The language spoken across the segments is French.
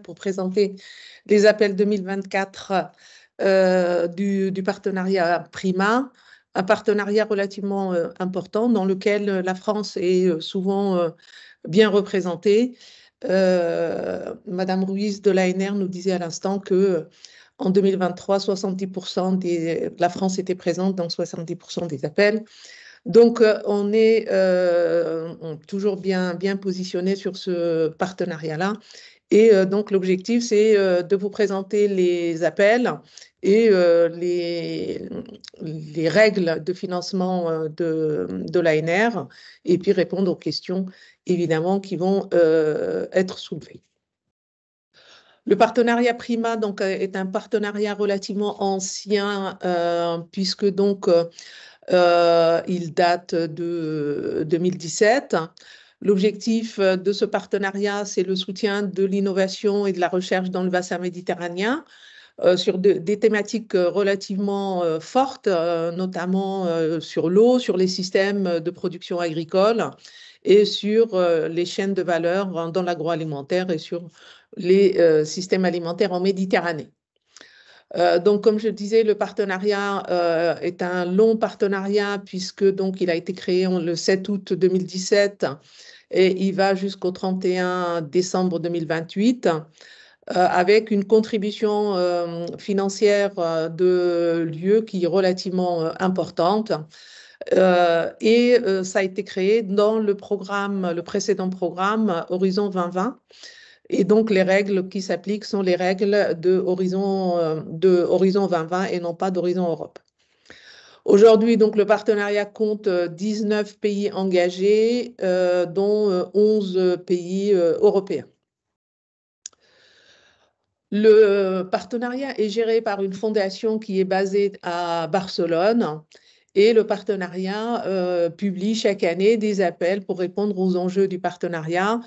pour présenter les appels 2024 du partenariat PRIMA, un partenariat relativement important dans lequel la France est souvent bien représentée. Madame Ruiz de l'ANR nous disait à l'instant que en 2023, 70% la France était présente dans 70% des appels. Donc, on est toujours bien positionné sur ce partenariat-là. Et donc, l'objectif, c'est de vous présenter les appels et les règles de financement de l'ANR et puis répondre aux questions, évidemment, qui vont être soulevées. Le partenariat PRIMA donc, est un partenariat relativement ancien puisque donc il date de 2017. L'objectif de ce partenariat, c'est le soutien de l'innovation et de la recherche dans le bassin méditerranéen sur des thématiques relativement fortes, notamment sur l'eau, sur les systèmes de production agricole et sur les chaînes de valeur dans l'agroalimentaire et sur les systèmes alimentaires en Méditerranée. Donc, comme je disais, le partenariat est un long partenariat puisque donc, il a été créé le 7 août 2017 et il va jusqu'au 31 décembre 2028 avec une contribution financière de l'UE qui est relativement importante. Et ça a été créé dans le précédent programme Horizon 2020. Et donc, les règles qui s'appliquent sont les règles de Horizon 2020 et non pas d'Horizon Europe. Aujourd'hui, donc, le partenariat compte 19 pays engagés, dont 11 pays européens. Le partenariat est géré par une fondation qui est basée à Barcelone et le partenariat publie chaque année des appels pour répondre aux enjeux du partenariat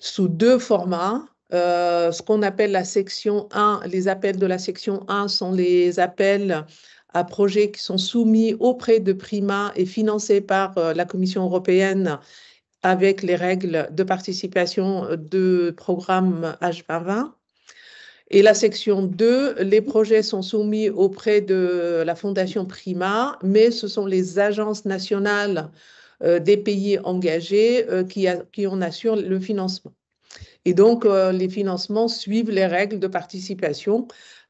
sous deux formats. Ce qu'on appelle la section 1, les appels de la section 1 sont les appels à projets qui sont soumis auprès de PRIMA et financés par la Commission européenne avec les règles de participation de programme H2020. Et la section 2, les projets sont soumis auprès de la Fondation PRIMA, mais ce sont les agences nationales des pays engagés qui en assurent le financement. Et donc, les financements suivent les règles de participation,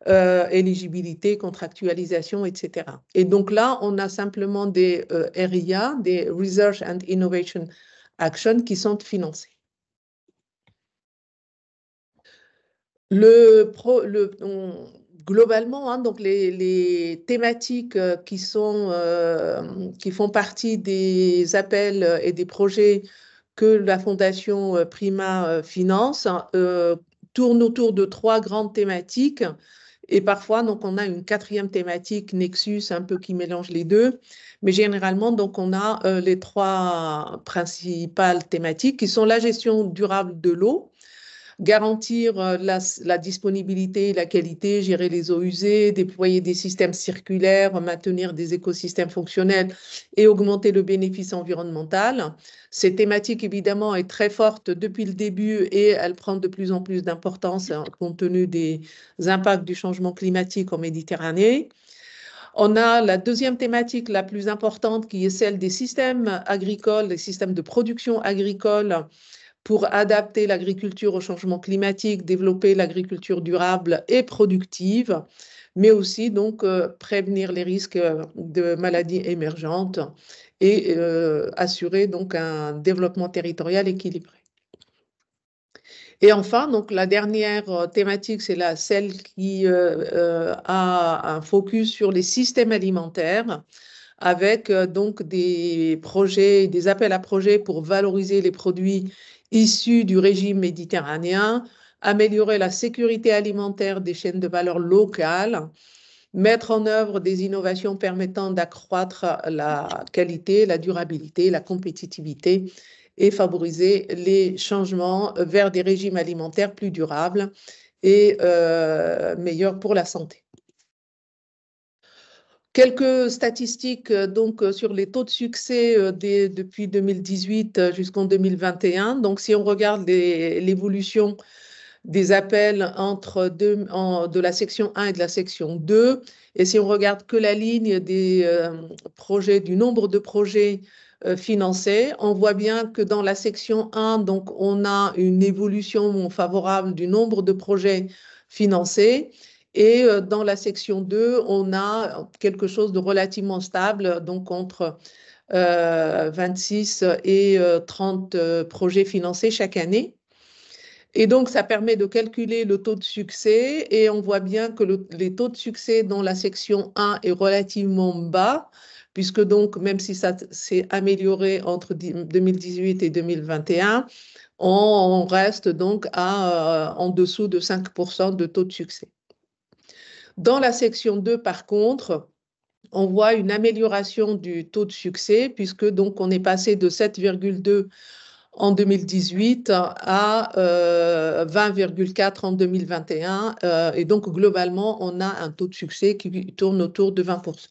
éligibilité, contractualisation, etc. Et donc là, on a simplement des RIA, des Research and Innovation Action, qui sont financés. Globalement, donc les thématiques qui font partie des appels et des projets que la Fondation PRIMA finance tournent autour de 3 grandes thématiques. Et parfois, donc, on a une 4e thématique, Nexus, un peu qui mélange les deux. Mais généralement, donc, on a les 3 principales thématiques qui sont la gestion durable de l'eau, garantir la disponibilité et la qualité, gérer les eaux usées, déployer des systèmes circulaires, maintenir des écosystèmes fonctionnels et augmenter le bénéfice environnemental. Cette thématique, évidemment, est très forte depuis le début et elle prend de plus en plus d'importance compte tenu des impacts du changement climatique en Méditerranée. On a la 2e thématique la plus importante qui est celle des systèmes agricoles, des systèmes de production agricole, pour adapter l'agriculture au changement climatique, développer l'agriculture durable et productive, mais aussi donc prévenir les risques de maladies émergentes et assurer donc un développement territorial équilibré. Et enfin, donc la dernière thématique, c'est celle qui a un focus sur les systèmes alimentaires, avec donc des projets, des appels à projets pour valoriser les produits issus du régime méditerranéen, améliorer la sécurité alimentaire des chaînes de valeur locales, mettre en œuvre des innovations permettant d'accroître la qualité, la durabilité, la compétitivité et favoriser les changements vers des régimes alimentaires plus durables et meilleurs pour la santé. Quelques statistiques donc, sur les taux de succès depuis 2018 jusqu'en 2021. Donc, si on regarde l'évolution des appels de la section 1 et de la section 2. Et si on regarde que la ligne des projets, du nombre de projets financés, on voit bien que dans la section 1, donc, on a une évolution favorable du nombre de projets financés. Et dans la section 2, on a quelque chose de relativement stable, donc entre 26 et 30 projets financés chaque année. Et donc, ça permet de calculer le taux de succès et on voit bien que les taux de succès dans la section 1 est relativement bas, puisque donc, même si ça s'est amélioré entre 2018 et 2021, on reste donc en dessous de 5% de taux de succès. Dans la section 2, par contre, on voit une amélioration du taux de succès, puisque donc on est passé de 7,2 en 2018 à 20,4 en 2021. Et donc, globalement, on a un taux de succès qui tourne autour de 20%.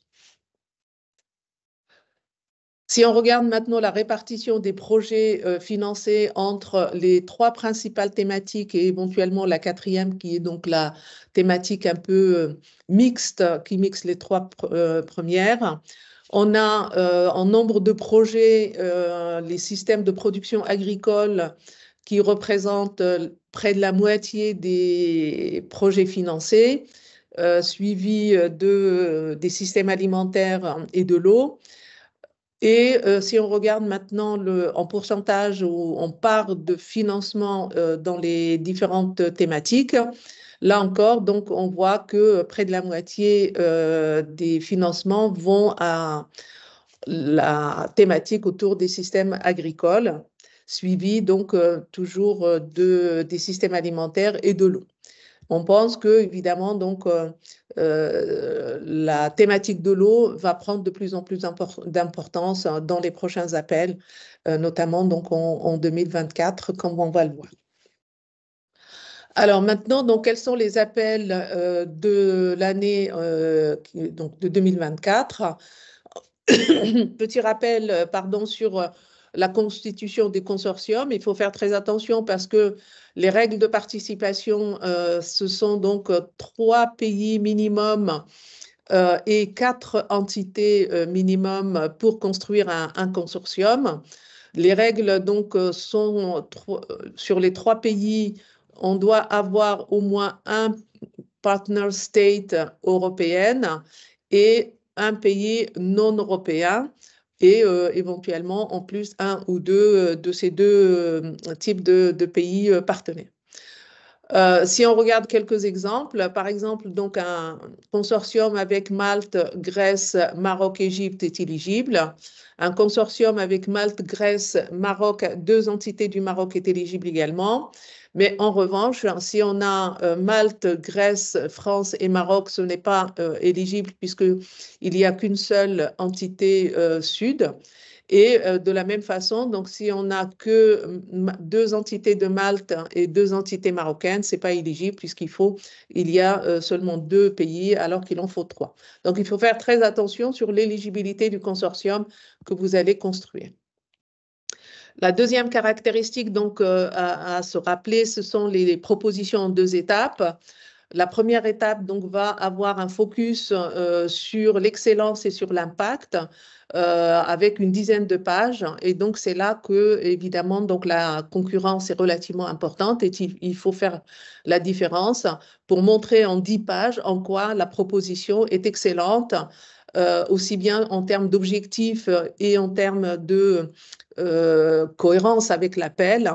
Si on regarde maintenant la répartition des projets financés entre les 3 principales thématiques et éventuellement la 4e, qui est donc la thématique un peu mixte, qui mixe les 3 premières, on a en nombre de projets les systèmes de production agricole qui représentent près de la moitié des projets financés, suivis des systèmes alimentaires et de l'eau. Et si on regarde maintenant en pourcentage où on part de financement dans les différentes thématiques, là encore, donc, on voit que près de la moitié des financements vont à la thématique autour des systèmes agricoles, suivi donc toujours des systèmes alimentaires et de l'eau. On pense que, évidemment, donc, la thématique de l'eau va prendre de plus en plus d'importance dans les prochains appels, notamment donc en 2024, comme on va le voir. Alors maintenant, donc, quels sont les appels de l'année donc de 2024? Petit rappel, pardon, sur la constitution des consortiums. Il faut faire très attention parce que les règles de participation, ce sont donc 3 pays minimum et 4 entités minimum pour construire un consortium. Les règles donc sont sur les 3 pays, on doit avoir au moins un partner state européenne et un pays non européen et éventuellement en plus un ou deux de ces deux types de pays partenaires. Si on regarde quelques exemples, par exemple, donc un consortium avec Malte, Grèce, Maroc, Égypte est éligible. Un consortium avec Malte, Grèce, Maroc, 2 entités du Maroc est éligible également. Mais en revanche, si on a Malte, Grèce, France et Maroc, ce n'est pas éligible puisqu'il n'y a qu'une seule entité sud. Et de la même façon, donc si on n'a que 2 entités de Malte et 2 entités marocaines, ce n'est pas éligible il y a seulement 2 pays alors qu'il en faut 3. Donc il faut faire très attention sur l'éligibilité du consortium que vous allez construire. La deuxième caractéristique donc, à se rappeler, ce sont les propositions en 2 étapes. La première étape donc, va avoir un focus sur l'excellence et sur l'impact avec une dizaine de pages. Et donc, c'est là que, évidemment, donc, la concurrence est relativement importante et il faut faire la différence pour montrer en 10 pages en quoi la proposition est excellente, aussi bien en termes d'objectifs et en termes de cohérence avec l'appel.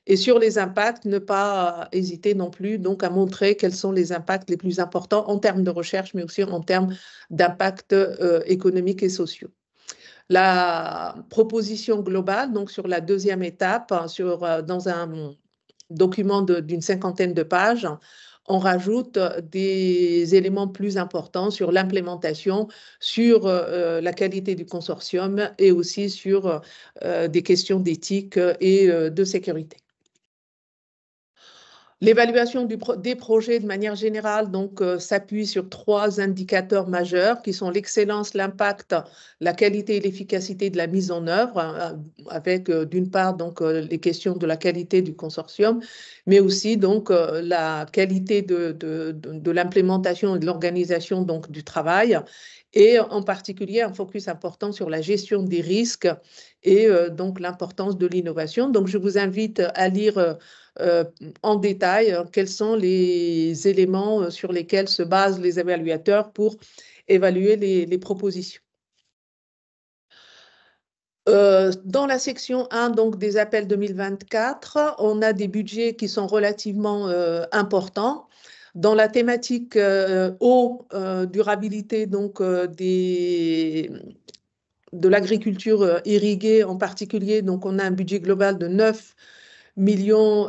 Et sur les impacts, ne pas hésiter non plus donc, à montrer quels sont les impacts les plus importants en termes de recherche, mais aussi en termes d'impacts économiques et sociaux. La proposition globale, donc sur la deuxième étape, dans un document d'une 50aine de pages, on rajoute des éléments plus importants sur l'implémentation, sur la qualité du consortium et aussi sur des questions d'éthique et de sécurité. L'évaluation des projets de manière générale s'appuie sur 3 indicateurs majeurs qui sont l'excellence, l'impact, la qualité et l'efficacité de la mise en œuvre, avec d'une part les questions de la qualité du consortium, mais aussi la qualité de l'implémentation et de l'organisation du travail, et en particulier un focus important sur la gestion des risques et l'importance de l'innovation. Donc je vous invite à lire en détail quels sont les éléments sur lesquels se basent les évaluateurs pour évaluer les propositions. Dans la section 1 des appels 2024, on a des budgets qui sont relativement importants. Dans la thématique eau, durabilité de l'agriculture irriguée en particulier, on a un budget global de 9,2 millions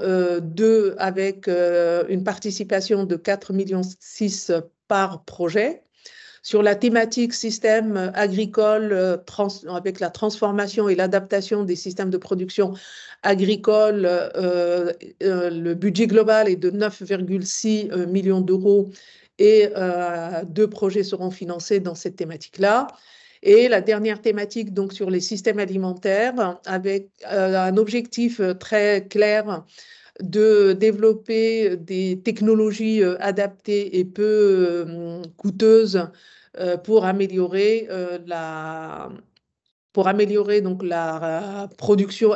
avec une participation de 4,6 millions par projet. Sur la thématique système agricole, avec la transformation et l'adaptation des systèmes de production agricole, le budget global est de 9,6 millions d'euros et 2 projets seront financés dans cette thématique-là. Et la dernière thématique, sur les systèmes alimentaires, avec un objectif très clair de développer des technologies adaptées et peu coûteuses pour améliorer la production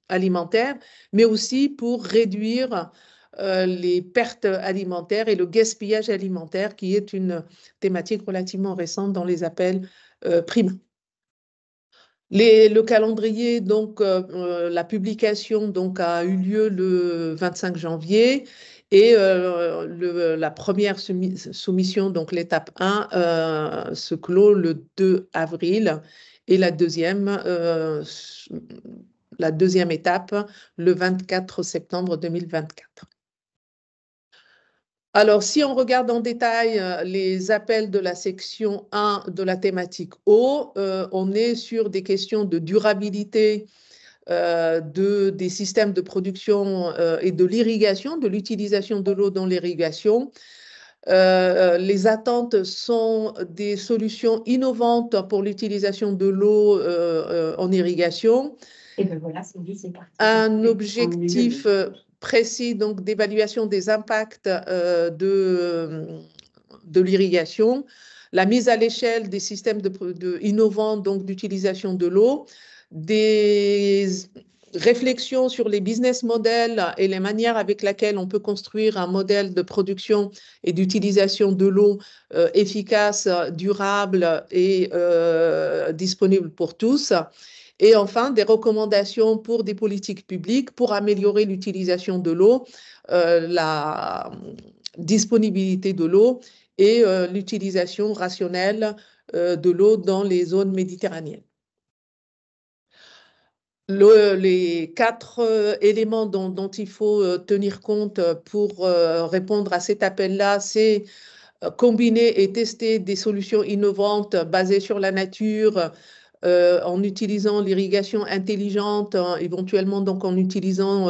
alimentaire, mais aussi pour réduire les pertes alimentaires et le gaspillage alimentaire, qui est une thématique relativement récente dans les appels Prima. Le calendrier, la publication a eu lieu le 25 janvier et la première soumission, l'étape 1, se clôt le 2 avril et la deuxième étape le 24 septembre 2024. Alors, si on regarde en détail les appels de la section 1 de la thématique eau, on est sur des questions de durabilité des systèmes de production et de l'irrigation, de l'utilisation de l'eau dans l'irrigation. Les attentes sont des solutions innovantes pour l'utilisation de l'eau en irrigation. Et bien voilà, c'est parti. Un objectif précis d'évaluation des impacts de l'irrigation, la mise à l'échelle des systèmes innovants d'utilisation de l'eau, des réflexions sur les business models et les manières avec lesquelles on peut construire un modèle de production et d'utilisation de l'eau efficace, durable et disponible pour tous. Et enfin, des recommandations pour des politiques publiques pour améliorer l'utilisation de l'eau, la disponibilité de l'eau et l'utilisation rationnelle de l'eau dans les zones méditerranéennes. Les 4 éléments dont il faut tenir compte pour répondre à cet appel-là, c'est combiner et tester des solutions innovantes basées sur la nature, en utilisant l'irrigation intelligente, éventuellement en utilisant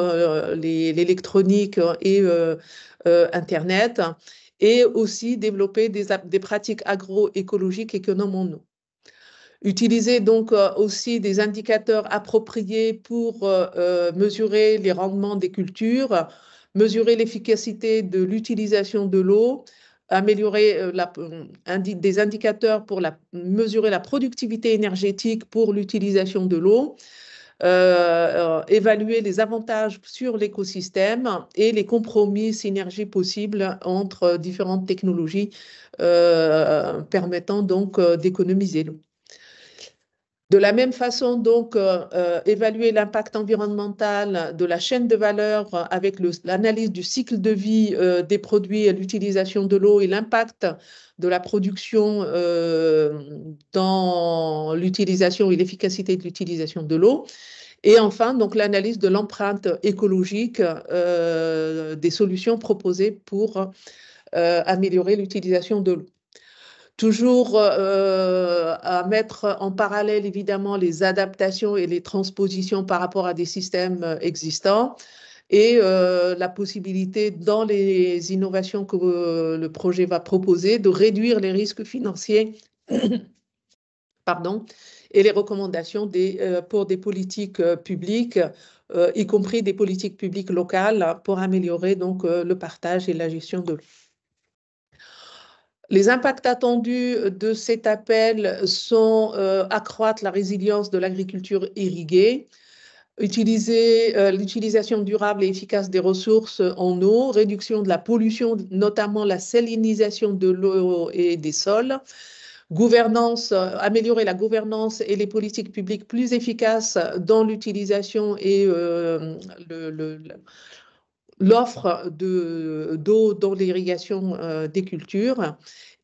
l'électronique et Internet, et aussi développer des pratiques agroécologiques économes en eau. Utiliser aussi des indicateurs appropriés pour mesurer les rendements des cultures, mesurer l'efficacité de l'utilisation de l'eau, améliorer des indicateurs pour mesurer la productivité énergétique pour l'utilisation de l'eau, évaluer les avantages sur l'écosystème et les compromis, synergies possibles entre différentes technologies permettant d'économiser l'eau. De la même façon, évaluer l'impact environnemental de la chaîne de valeur avec l'analyse du cycle de vie des produits et l'utilisation de l'eau et l'impact de la production dans l'utilisation et l'efficacité de l'utilisation de l'eau. Et enfin, l'analyse de l'empreinte écologique des solutions proposées pour améliorer l'utilisation de l'eau. Toujours à mettre en parallèle, évidemment, les adaptations et les transpositions par rapport à des systèmes existants et la possibilité dans les innovations que le projet va proposer de réduire les risques financiers pardon, et les recommandations pour des politiques publiques, y compris des politiques publiques locales, pour améliorer donc le partage et la gestion de l'eau. Les impacts attendus de cet appel sont accroître la résilience de l'agriculture irriguée, l'utilisation durable et efficace des ressources en eau, réduction de la pollution, notamment la salinisation de l'eau et des sols, améliorer la gouvernance et les politiques publiques plus efficaces dans l'utilisation et l'offre d'eau dans l'irrigation des cultures,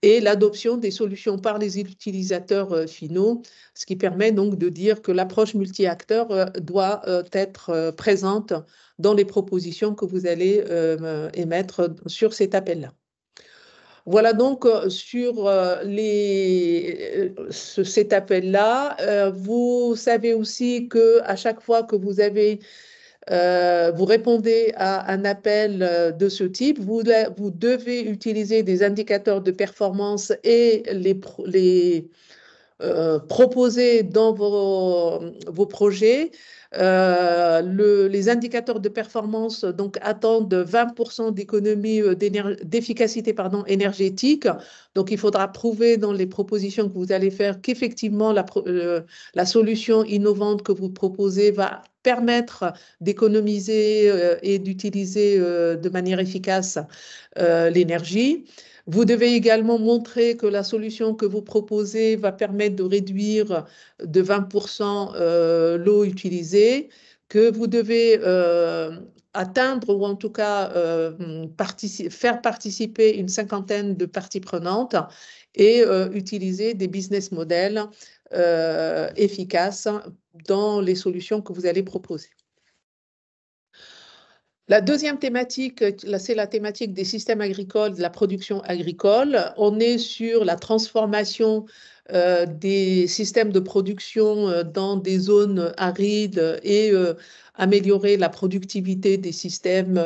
et l'adoption des solutions par les utilisateurs finaux, ce qui permet donc de dire que l'approche multi-acteurs doit être présente dans les propositions que vous allez émettre sur cet appel-là. Voilà donc sur cet appel-là. Vous savez aussi qu'à chaque fois que vous répondez à un appel de ce type, vous devez utiliser des indicateurs de performance et les proposer dans vos projets. Les indicateurs de performance donc, attendent 20% d'économie d'efficacité énergétique. Donc, il faudra prouver dans les propositions que vous allez faire qu'effectivement, la solution innovante que vous proposez va permettre d'économiser et d'utiliser de manière efficace l'énergie. Vous devez également montrer que la solution que vous proposez va permettre de réduire de 20% l'eau utilisée, que vous devez atteindre ou en tout cas faire participer une cinquantaine de parties prenantes et utiliser des business models efficaces dans les solutions que vous allez proposer. La deuxième thématique, c'est la thématique des systèmes agricoles, de la production agricole. On est sur la transformation des systèmes de production dans des zones arides et améliorer la productivité des systèmes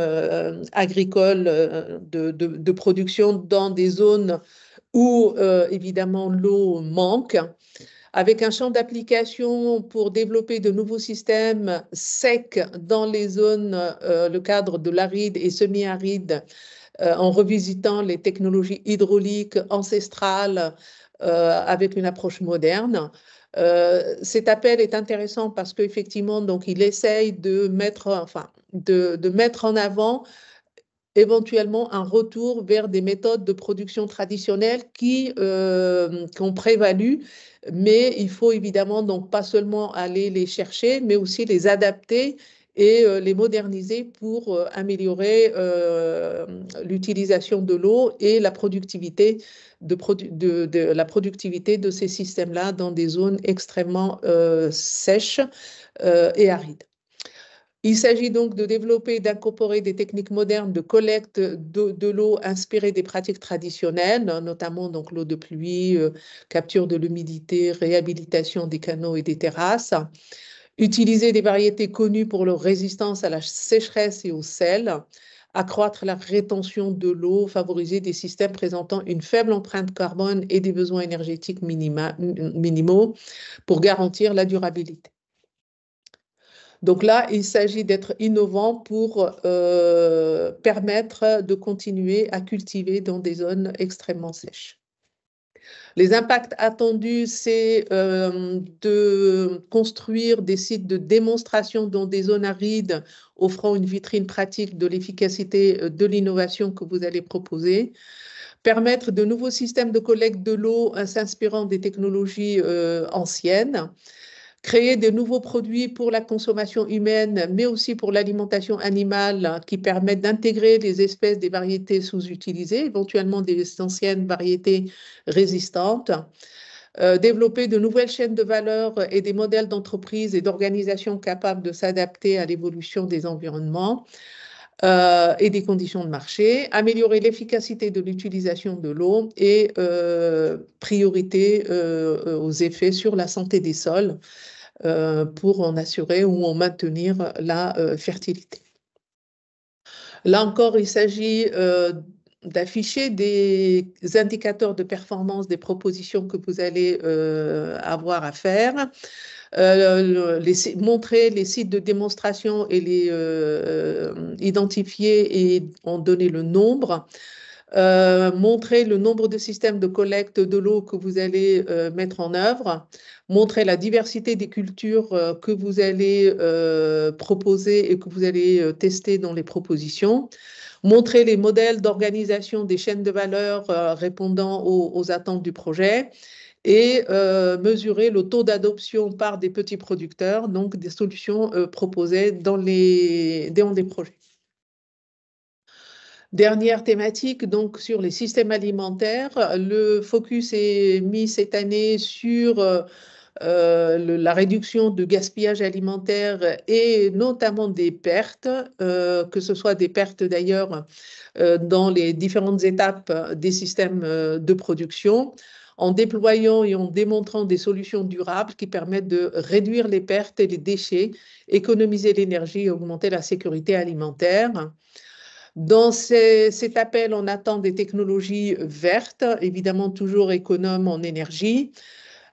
agricoles de production dans des zones où évidemment l'eau manque, avec un champ d'application pour développer de nouveaux systèmes secs dans les zones, le cadre de l'aride et semi-aride, en revisitant les technologies hydrauliques ancestrales avec une approche moderne. Cet appel est intéressant parce qu'effectivement, donc, il essaye de mettre en avant éventuellement un retour vers des méthodes de production traditionnelles qui ont prévalu, mais il faut évidemment donc pas seulement aller les chercher, mais aussi les adapter et les moderniser pour améliorer l'utilisation de l'eau et la productivité de ces systèmes-là dans des zones extrêmement sèches et arides. Il s'agit donc de développer et d'incorporer des techniques modernes de collecte de l'eau inspirées des pratiques traditionnelles, notamment donc l'eau de pluie, capture de l'humidité, réhabilitation des canaux et des terrasses. Utiliser des variétés connues pour leur résistance à la sécheresse et au sel. Accroître la rétention de l'eau, favoriser des systèmes présentant une faible empreinte carbone et des besoins énergétiques minimaux pour garantir la durabilité. Donc là, il s'agit d'être innovant pour permettre de continuer à cultiver dans des zones extrêmement sèches. Les impacts attendus, c'est de construire des sites de démonstration dans des zones arides, offrant une vitrine pratique de l'efficacité de l'innovation que vous allez proposer. Permettre de nouveaux systèmes de collecte de l'eau s'inspirant des technologies anciennes. Créer de nouveaux produits pour la consommation humaine, mais aussi pour l'alimentation animale, qui permettent d'intégrer les espèces des variétés sous-utilisées, éventuellement des anciennes variétés résistantes. Développer de nouvelles chaînes de valeur et des modèles d'entreprise et d'organisation capables de s'adapter à l'évolution des environnements et des conditions de marché. Améliorer l'efficacité de l'utilisation de l'eau et priorité aux effets sur la santé des sols pour en assurer ou en maintenir la fertilité. Là encore, il s'agit d'afficher des indicateurs de performance des propositions que vous allez avoir à faire, montrer les sites de démonstration et les identifier et en donner le nombre. Montrer le nombre de systèmes de collecte de l'eau que vous allez mettre en œuvre, montrer la diversité des cultures que vous allez proposer et que vous allez tester dans les propositions, montrer les modèles d'organisation des chaînes de valeur répondant aux attentes du projet et mesurer le taux d'adoption par des petits producteurs, donc des solutions proposées dans des projets. Dernière thématique, donc sur les systèmes alimentaires, le focus est mis cette année sur la réduction du gaspillage alimentaire et notamment des pertes, que ce soit des pertes d'ailleurs dans les différentes étapes des systèmes de production, en déployant et en démontrant des solutions durables qui permettent de réduire les pertes et les déchets, économiser l'énergie et augmenter la sécurité alimentaire. Dans cet appel, on attend des technologies vertes, évidemment toujours économes en énergie.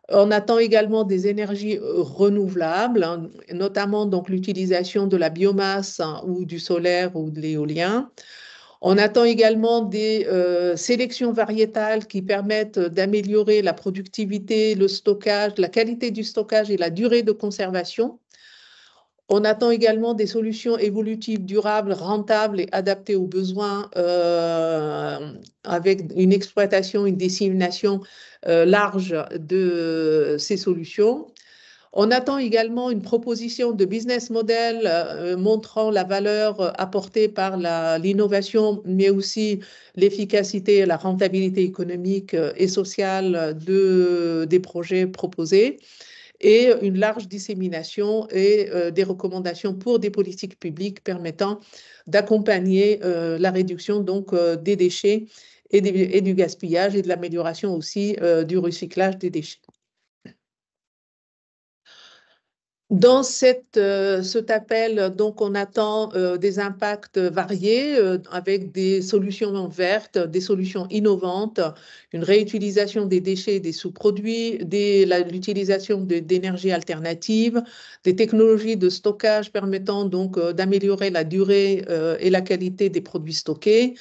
On attend également des énergies renouvelables, hein, notamment donc l'utilisation de la biomasse, hein, ou du solaire ou de l'éolien. On attend également des sélections variétales qui permettent d'améliorer la productivité, le stockage, la qualité du stockage et la durée de conservation. On attend également des solutions évolutives durables, rentables et adaptées aux besoins, avec une exploitation, une dissémination large de ces solutions. On attend également une proposition de business model montrant la valeur apportée par l'innovation, mais aussi l'efficacité et la rentabilité économique et sociale des projets proposés, et une large dissémination et des recommandations pour des politiques publiques permettant d'accompagner la réduction donc des déchets et du gaspillage et de l'amélioration aussi du recyclage des déchets. Dans cet appel, donc, on attend des impacts variés avec des solutions vertes, des solutions innovantes, une réutilisation des déchets et des sous-produits, l'utilisation d'énergies alternatives, des technologies de stockage permettant donc d'améliorer la durée et la qualité des produits stockés,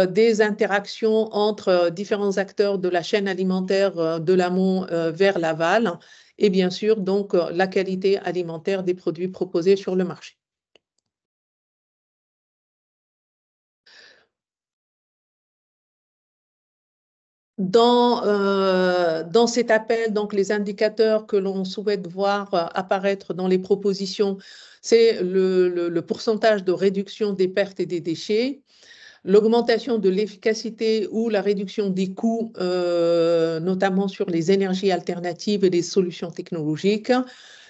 des interactions entre différents acteurs de la chaîne alimentaire de l'amont vers l'aval, et bien sûr donc la qualité alimentaire des produits proposés sur le marché. Dans cet appel, donc les indicateurs que l'on souhaite voir apparaître dans les propositions, c'est le pourcentage de réduction des pertes et des déchets, l'augmentation de l'efficacité ou la réduction des coûts, notamment sur les énergies alternatives et les solutions technologiques,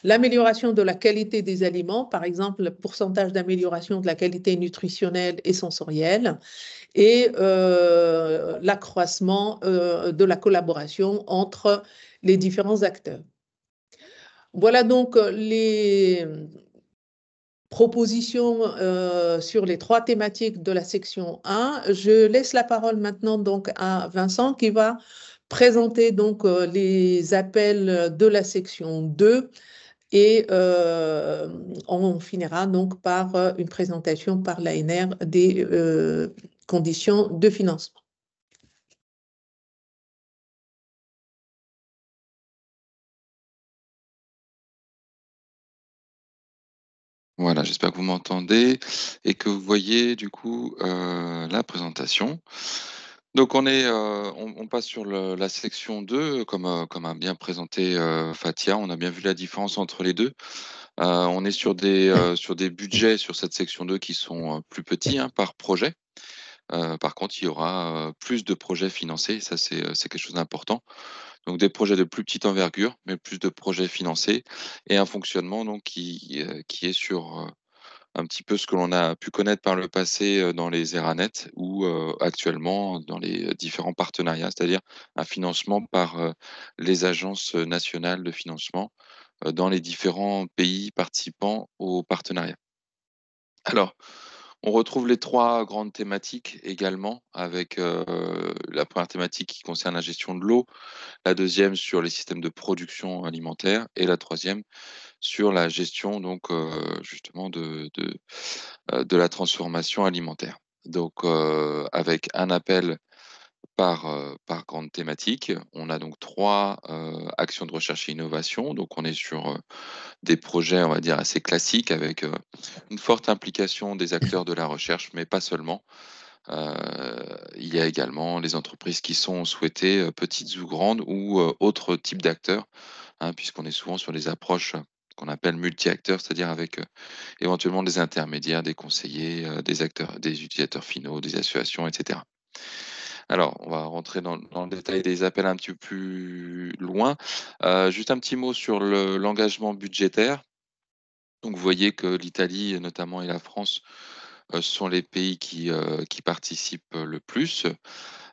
l'amélioration de la qualité des aliments, par exemple le pourcentage d'amélioration de la qualité nutritionnelle et sensorielle, et l'accroissement de la collaboration entre les différents acteurs. Voilà donc les propositions sur les 3 thématiques de la section 1. Je laisse la parole maintenant donc à Vincent qui va présenter donc les appels de la section 2 et on finira donc par une présentation par l'ANR des conditions de financement. Voilà, j'espère que vous m'entendez et que vous voyez du coup, la présentation. Donc on passe sur la section 2 comme a bien présenté, Fathia. On a bien vu la différence entre les 2. On est sur des budgets sur cette section 2 qui sont, plus petits, hein, par projet. Par contre, il y aura, plus de projets financés, ça c'est quelque chose d'important. Donc des projets de plus petite envergure, mais plus de projets financés et un fonctionnement donc qui est sur, un petit peu ce que l'on a pu connaître par le passé, dans les ERANET ou, actuellement dans les différents partenariats, c'est-à-dire un financement par, les agences nationales de financement, dans les différents pays participants au partenariat. Alors, On retrouve les 3 grandes thématiques également avec, la première thématique qui concerne la gestion de l'eau, la deuxième sur les systèmes de production alimentaire et la troisième sur la gestion donc, justement de la transformation alimentaire. Donc, avec un appel par grande thématique. On a donc 3 actions de recherche et innovation. Donc on est sur, des projets, on va dire, assez classiques avec, une forte implication des acteurs de la recherche, mais pas seulement. Heu, il y a également les entreprises qui sont souhaitées, petites ou grandes ou, autres types d'acteurs, hein, puisqu'on est souvent sur des approches, qu'on appelle multi-acteurs, c'est-à-dire avec, éventuellement des intermédiaires, des conseillers, des acteurs, des utilisateurs finaux, des associations et cetera. Alors, on va rentrer dans le détail des appels un petit peu plus loin. Juste un petit mot sur l'engagement budgétaire. Donc vous voyez que l'Italie notamment et la France, sont les pays qui participent le plus.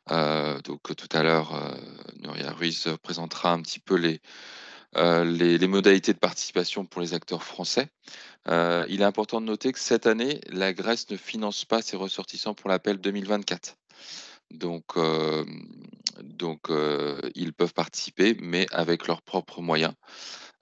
Donc tout à l'heure, Nuria Ruiz présentera un petit peu les modalités de participation pour les acteurs français. Il est important de noter que cette année, la Grèce ne finance pas ses ressortissants pour l'appel 2024. Donc, ils peuvent participer, mais avec leurs propres moyens,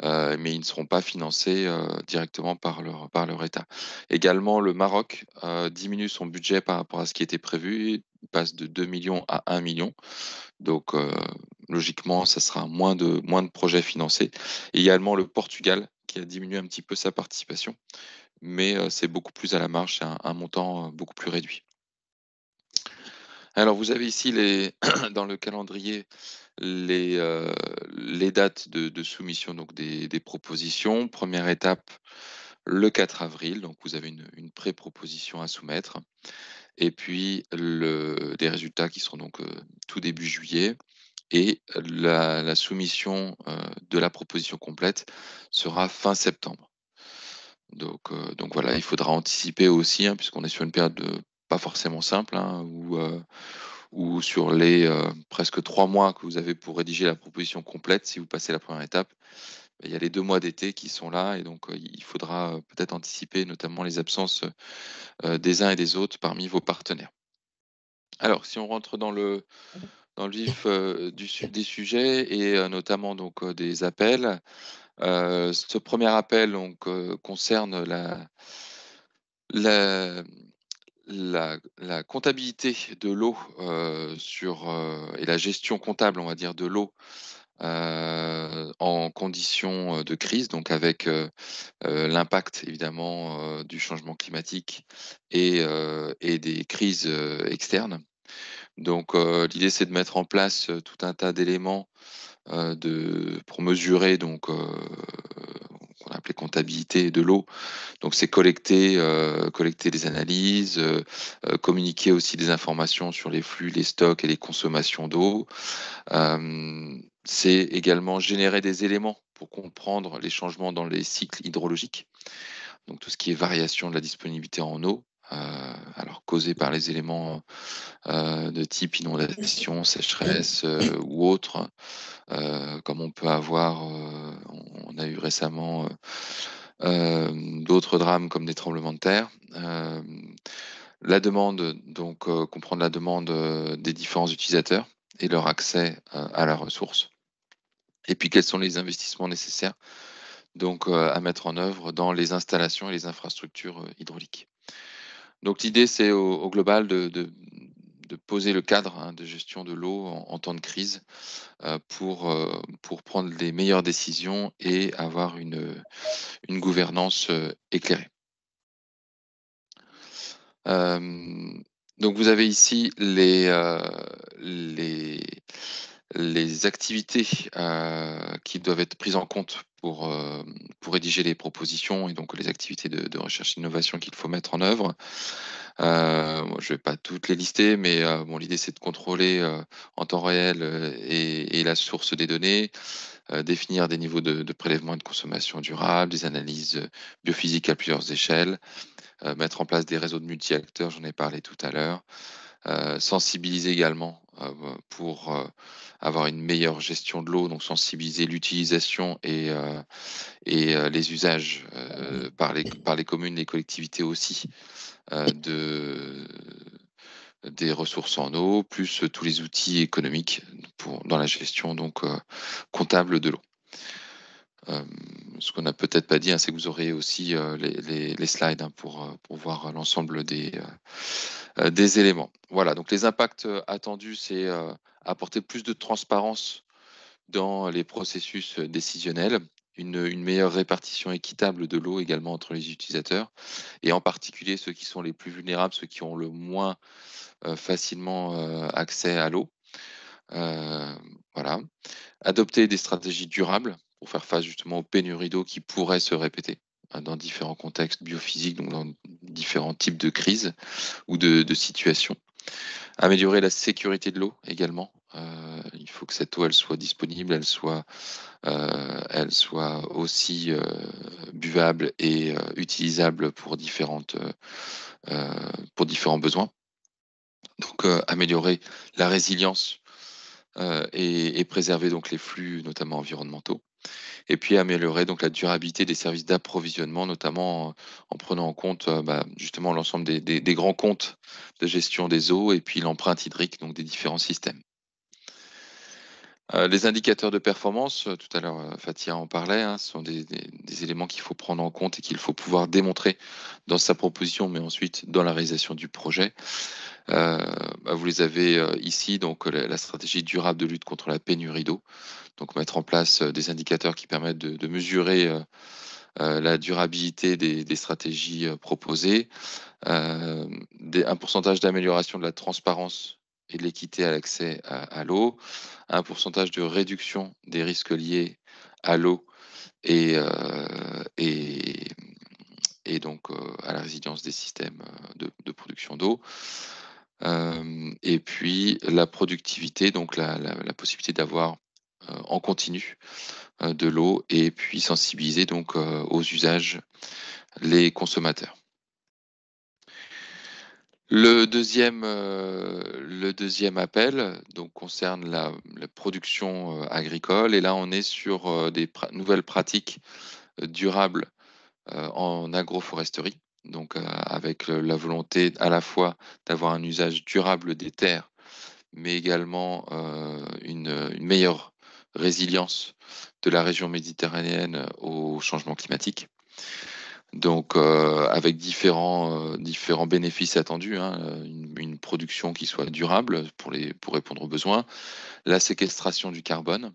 mais ils ne seront pas financés, directement par leur État. Également, le Maroc, diminue son budget par rapport à ce qui était prévu. Il passe de 2 millions à 1 million. Donc, logiquement, ça sera moins de projets financés. Et également le Portugal qui a diminué un petit peu sa participation, mais, c'est beaucoup plus à la marge, c'est un montant, beaucoup plus réduit. Alors vous avez ici dans le calendrier les, heu, les dates de soumission donc des propositions. Première étape, le 4 avril, donc vous avez une pré-proposition à soumettre et puis des résultats qui seront donc, tout début juillet et la soumission, de la proposition complète sera fin septembre. Donc voilà, il faudra anticiper aussi, hein, puisqu'on est sur une période, pas forcément simple, hein, où sur les, presque 3 mois que vous avez pour rédiger la proposition complète, si vous passez la première étape, il y a les 2 mois d'été qui sont là et donc, il faudra, peut-être anticiper notamment les absences, des uns et des autres parmi vos partenaires. Alors si on rentre dans le vif, des sujets et notamment donc, des appels, ce premier appel donc, concerne la la comptabilité de l'eau, et la gestion comptable, on va dire, de l'eau, en conditions, de crise, donc avec, l'impact évidemment, du changement climatique et des crises, externes. Donc, l'idée, c'est de mettre en place, tout un tas d'éléments, pour mesurer donc, qu'on a appelé comptabilité de l'eau. Donc c'est collecter des analyses, communiquer aussi des informations sur les flux, les stocks et les consommations d'eau. C'est également générer des éléments pour comprendre les changements dans les cycles hydrologiques, donc tout ce qui est variation de la disponibilité en eau, alors causée par les éléments, de type inondation, sécheresse, ou autres, comme on peut avoir, on a eu récemment, d'autres drames comme des tremblements de terre. La demande, donc comprendre la demande, des différents utilisateurs et leur accès, à la ressource et puis quels sont les investissements nécessaires donc, à mettre en œuvre dans les installations et les infrastructures, hydrauliques. Donc l'idée, c'est au global de poser le cadre, hein, de gestion de l'eau en temps de crise, pour prendre les meilleures décisions et avoir une gouvernance, éclairée. Hem, donc vous avez ici les les activités, qui doivent être prises en compte pour rédiger les propositions et donc les activités de recherche et d'innovation qu'il faut mettre en œuvre. Bon, je vais pas toutes les lister, mais bon, l'idée, c'est de contrôler, en temps réel, et la source des données, définir des niveaux de prélèvement et de consommation durable, des analyses, biophysiques à plusieurs échelles, mettre en place des réseaux de multi-acteurs, j'en ai parlé tout à l'heure, sensibiliser également, pour avoir une meilleure gestion de l'eau, donc sensibiliser l'utilisation et les usages par les communes, les collectivités aussi, des ressources en eau, plus tous les outils économiques dans la gestion donc comptable de l'eau. Ce qu'on n'a peut-être pas dit, hein, c'est que vous aurez aussi les slides, hein, pour voir l'ensemble des éléments. Voilà, donc les impacts attendus, c'est apporter plus de transparence dans les processus décisionnels, une meilleure répartition équitable de l'eau également entre les utilisateurs, et en particulier ceux qui sont les plus vulnérables, ceux qui ont le moins facilement accès à l'eau. Voilà. Adopter des stratégies durables pour faire face justement aux pénuries d'eau qui pourraient se répéter, hein, dans différents contextes biophysiques, donc dans différents types de crises ou de situations. Améliorer la sécurité de l'eau également. Il faut que cette eau, elle soit disponible, elle soit aussi buvable et utilisable pour pour différents besoins. Donc, améliorer la résilience et préserver donc les flux, notamment environnementaux. Et puis améliorer donc la durabilité des services d'approvisionnement, notamment en prenant en compte justement l'ensemble des grands comptes de gestion des eaux et puis l'empreinte hydrique donc des différents systèmes. Les indicateurs de performance, tout à l'heure, Fatia en parlait, hein, ce sont des éléments qu'il faut prendre en compte et qu'il faut pouvoir démontrer dans sa proposition, mais ensuite dans la réalisation du projet. Vous les avez ici, donc la stratégie durable de lutte contre la pénurie d'eau. Donc mettre en place des indicateurs qui permettent de mesurer la durabilité des stratégies proposées, un pourcentage d'amélioration de la transparence et de l'équité à l'accès à l'eau, un pourcentage de réduction des risques liés à l'eau et, donc à la résilience des systèmes de production d'eau. Et puis la productivité, donc la possibilité d'avoir en continu de l'eau et puis sensibiliser donc aux usages les consommateurs. Le deuxième appel donc concerne la production agricole, et là on est sur des nouvelles pratiques durables en agroforesterie, donc avec la volonté à la fois d'avoir un usage durable des terres, mais également une meilleure résilience de la région méditerranéenne au changement climatique. Donc avec différents bénéfices attendus, hein, une production qui soit durable pour répondre aux besoins, la séquestration du carbone,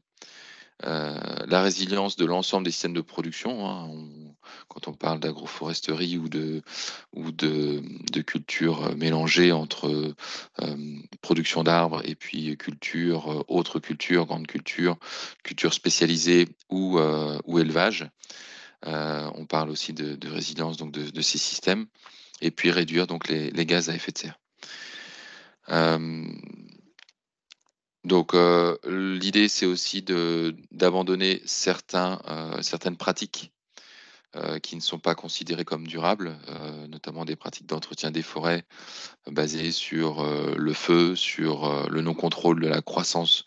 la résilience de l'ensemble des systèmes de production, hein. Quand on parle d'agroforesterie ou de cultures mélangées entre production d'arbres et puis autres cultures, grandes cultures, cultures spécialisées ou élevage. On parle aussi de résilience donc de ces systèmes, et puis réduire donc les gaz à effet de serre. Donc l'idée, c'est aussi d'abandonner certaines pratiques qui ne sont pas considérées comme durables, notamment des pratiques d'entretien des forêts basées sur le feu, sur le non-contrôle de la croissance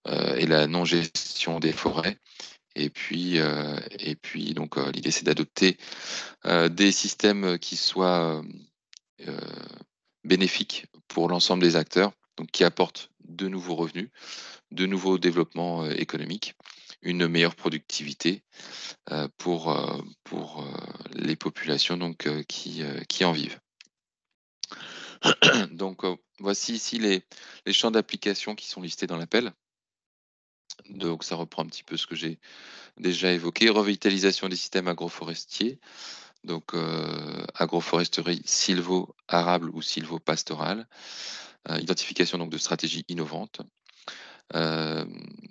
et la non-gestion des forêts. Et puis donc l'idée, c'est d'adopter des systèmes qui soient bénéfiques pour l'ensemble des acteurs, donc qui apportent de nouveaux revenus, de nouveaux développements économiques, une meilleure productivité pour les populations donc qui en vivent. Donc voici ici les champs d'application qui sont listés dans l'appel. Donc ça reprend un petit peu ce que j'ai déjà évoqué. Revitalisation des systèmes agroforestiers, donc agroforesterie sylvo-arable ou sylvo-pastorale. Identification donc de stratégies innovantes.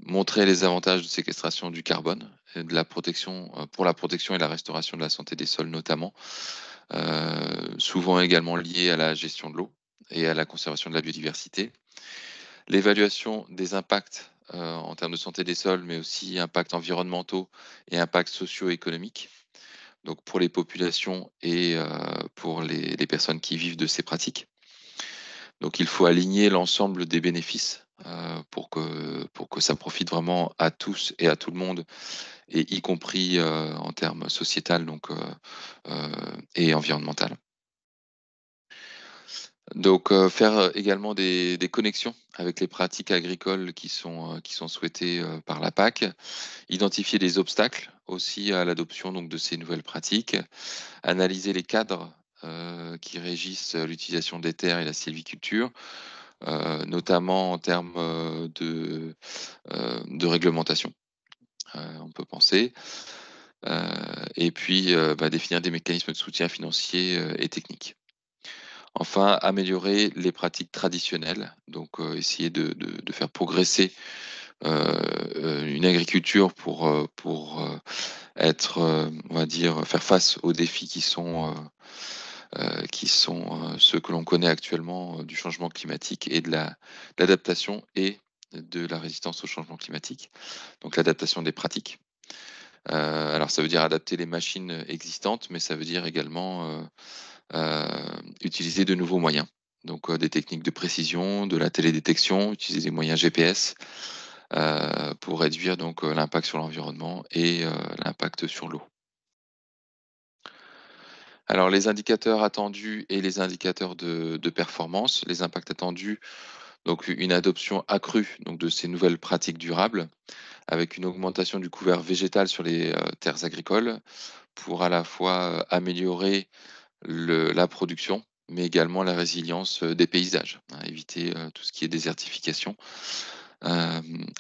Montrer les avantages de séquestration du carbone et de la protection pour la protection et la restauration de la santé des sols notamment, souvent également liés à la gestion de l'eau et à la conservation de la biodiversité. L'évaluation des impacts en termes de santé des sols, mais aussi impacts environnementaux et impacts socio-économiques, donc pour les populations et pour les personnes qui vivent de ces pratiques. Donc il faut aligner l'ensemble des bénéfices pour que ça profite vraiment à tous et à tout le monde, et y compris en termes sociétal et environnemental. Donc faire également des connexions avec les pratiques agricoles qui sont souhaitées par la PAC, identifier les obstacles aussi à l'adoption donc de ces nouvelles pratiques, analyser les cadres qui régissent l'utilisation des terres et la sylviculture, notamment en termes de réglementation, on peut penser, et puis définir des mécanismes de soutien financier et technique. Enfin, améliorer les pratiques traditionnelles, donc essayer de faire progresser une agriculture être, on va dire, faire face aux défis qui sont ceux que l'on connaît actuellement du changement climatique et de l'adaptation et de la résistance au changement climatique. Donc l'adaptation des pratiques. Alors ça veut dire adapter les machines existantes, mais ça veut dire également utiliser de nouveaux moyens. Donc des techniques de précision, de la télédétection, utiliser des moyens GPS pour réduire donc l'impact sur l'environnement et l'impact sur l'eau. Alors les indicateurs attendus et les indicateurs de performance, les impacts attendus, donc une adoption accrue donc de ces nouvelles pratiques durables, avec une augmentation du couvert végétal sur les terres agricoles pour à la fois améliorer la production, mais également la résilience des paysages, hein, éviter tout ce qui est désertification.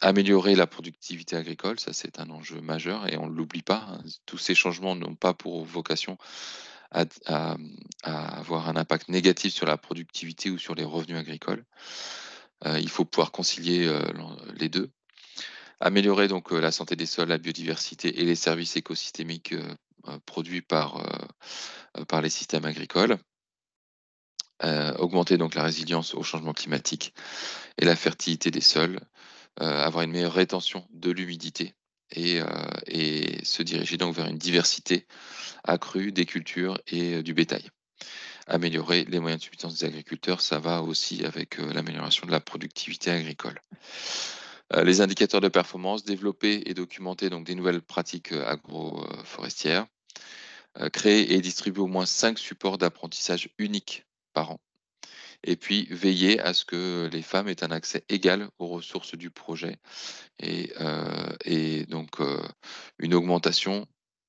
Améliorer la productivité agricole, ça c'est un enjeu majeur et on ne l'oublie pas, hein. Tous ces changements n'ont pas pour vocation à, à avoir un impact négatif sur la productivité ou sur les revenus agricoles. Il faut pouvoir concilier les deux. Améliorer donc la santé des sols, la biodiversité et les services écosystémiques produits par les systèmes agricoles. Augmenter donc la résilience au changement climatique et la fertilité des sols, avoir une meilleure rétention de l'humidité et se diriger donc vers une diversité accrue des cultures et du bétail. Améliorer les moyens de subsistance des agriculteurs, ça va aussi avec l'amélioration de la productivité agricole. Les indicateurs de performance, développer et documenter donc des nouvelles pratiques agroforestières, créer et distribuer au moins 5 supports d'apprentissage uniques par an. Et puis veiller à ce que les femmes aient un accès égal aux ressources du projet et donc une augmentation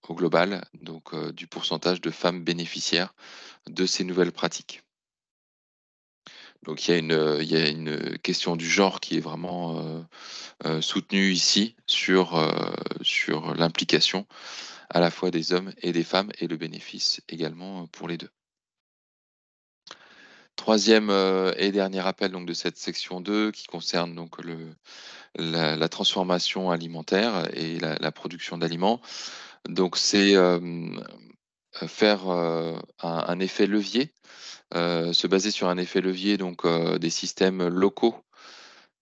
au global donc du pourcentage de femmes bénéficiaires de ces nouvelles pratiques. Donc il y a une question du genre qui est vraiment soutenue ici sur l'implication à la fois des hommes et des femmes et le bénéfice également pour les 2. Troisième et dernier appel donc de cette section 2 qui concerne donc la transformation alimentaire et la production d'aliments. Donc c'est faire un effet levier, se baser sur un effet levier donc des systèmes locaux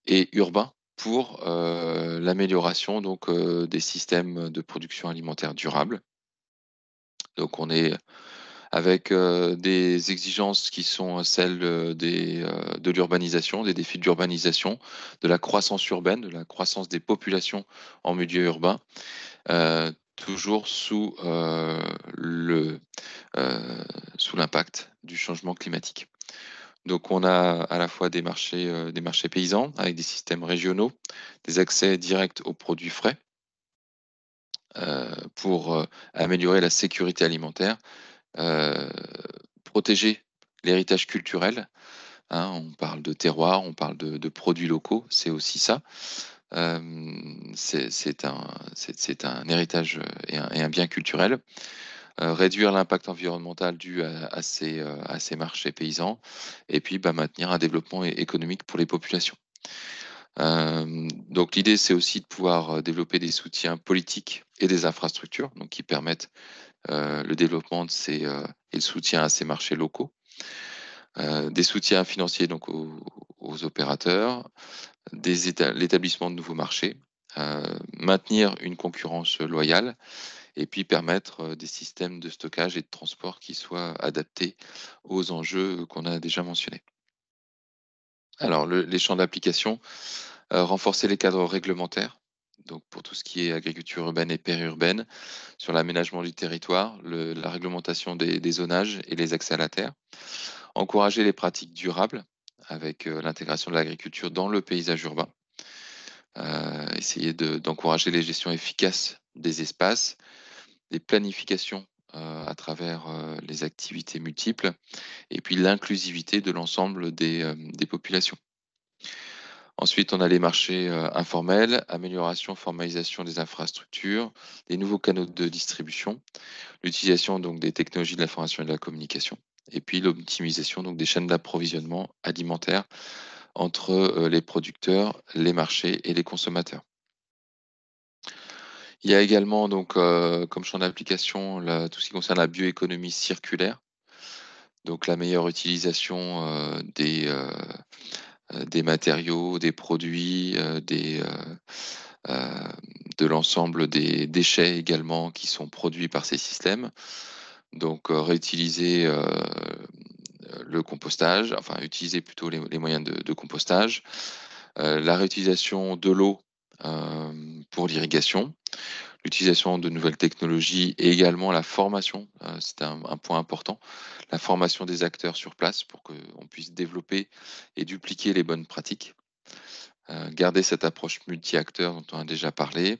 et urbains pour l'amélioration donc des systèmes de production alimentaire durable. Donc on est avec des exigences qui sont celles de l'urbanisation, des défis de l'urbanisation, de la croissance urbaine, de la croissance des populations en milieu urbain, toujours heu, sous l'impact du changement climatique. Donc on a à la fois des marchés paysans avec des systèmes régionaux, des accès directs aux produits frais, pour améliorer la sécurité alimentaire, heu, protéger l'héritage culturel, hein. On parle de terroir, on parle de produits locaux, c'est aussi ça. C'est un héritage, et un bien culturel. Réduire l'impact environnemental dû à ces marchés paysans et puis, maintenir un développement économique pour les populations. Donc l'idée, c'est aussi de pouvoir, développer des soutiens politiques et des infrastructures, donc qui permettent, le développement et le soutien à ces marchés locaux. Des soutiens financiers donc aux opérateurs, l'établissement de nouveaux marchés, maintenir une concurrence loyale et puis permettre des systèmes de stockage et de transport qui soient adaptés aux enjeux qu'on a déjà mentionnés. Alors, les champs d'application, renforcer les cadres réglementaires, donc pour tout ce qui est agriculture urbaine et périurbaine, sur l'aménagement du territoire, la réglementation des zonages et les accès à la terre. Encourager les pratiques durables avec l'intégration de l'agriculture dans le paysage urbain. Essayer d'encourager les gestions efficaces des espaces, des planifications à travers les activités multiples, et puis l'inclusivité de l'ensemble des populations. Ensuite, on a les marchés informels, amélioration, formalisation des infrastructures, des nouveaux canaux de distribution, l'utilisation donc des technologies de l'information et de la communication, et puis l'optimisation donc des chaînes d'approvisionnement alimentaire entre les producteurs, les marchés et les consommateurs. Il y a également donc comme champ d'application tout ce qui concerne la bioéconomie circulaire, donc la meilleure utilisation des matériaux, des produits, de l'ensemble des déchets également qui sont produits par ces systèmes. Donc réutiliser le compostage, enfin utiliser plutôt les moyens de compostage, la réutilisation de l'eau pour l'irrigation, l'utilisation de nouvelles technologies et également la formation, c'est un point important, la formation des acteurs sur place pour qu'on puisse développer et dupliquer les bonnes pratiques. Garder cette approche multi-acteurs dont on a déjà parlé.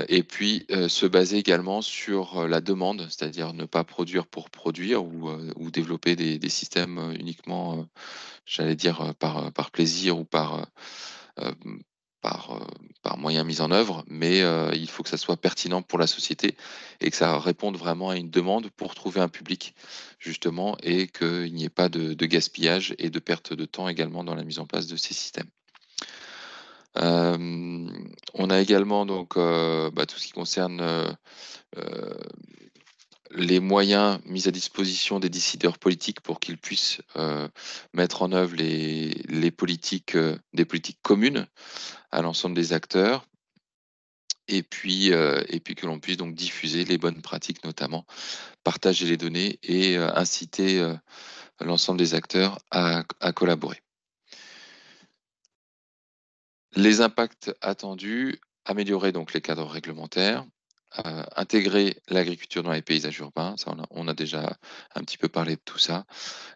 Et puis se baser également sur la demande, c'est-à-dire ne pas produire pour produire ou développer des systèmes uniquement, j'allais dire, par plaisir ou euh, par moyen mis en œuvre, mais il faut que ça soit pertinent pour la société et que ça réponde vraiment à une demande pour trouver un public, justement, et qu'il n'y ait pas de gaspillage et de perte de temps également dans la mise en place de ces systèmes. On a également donc tout ce qui concerne les moyens mis à disposition des décideurs politiques pour qu'ils puissent mettre en œuvre des politiques communes à l'ensemble des acteurs, et puis que l'on puisse donc diffuser les bonnes pratiques, notamment partager les données et inciter l'ensemble des acteurs à collaborer. Les impacts attendus, améliorer donc les cadres réglementaires, intégrer l'agriculture dans les paysages urbains, ça on a déjà un petit peu parlé de tout ça.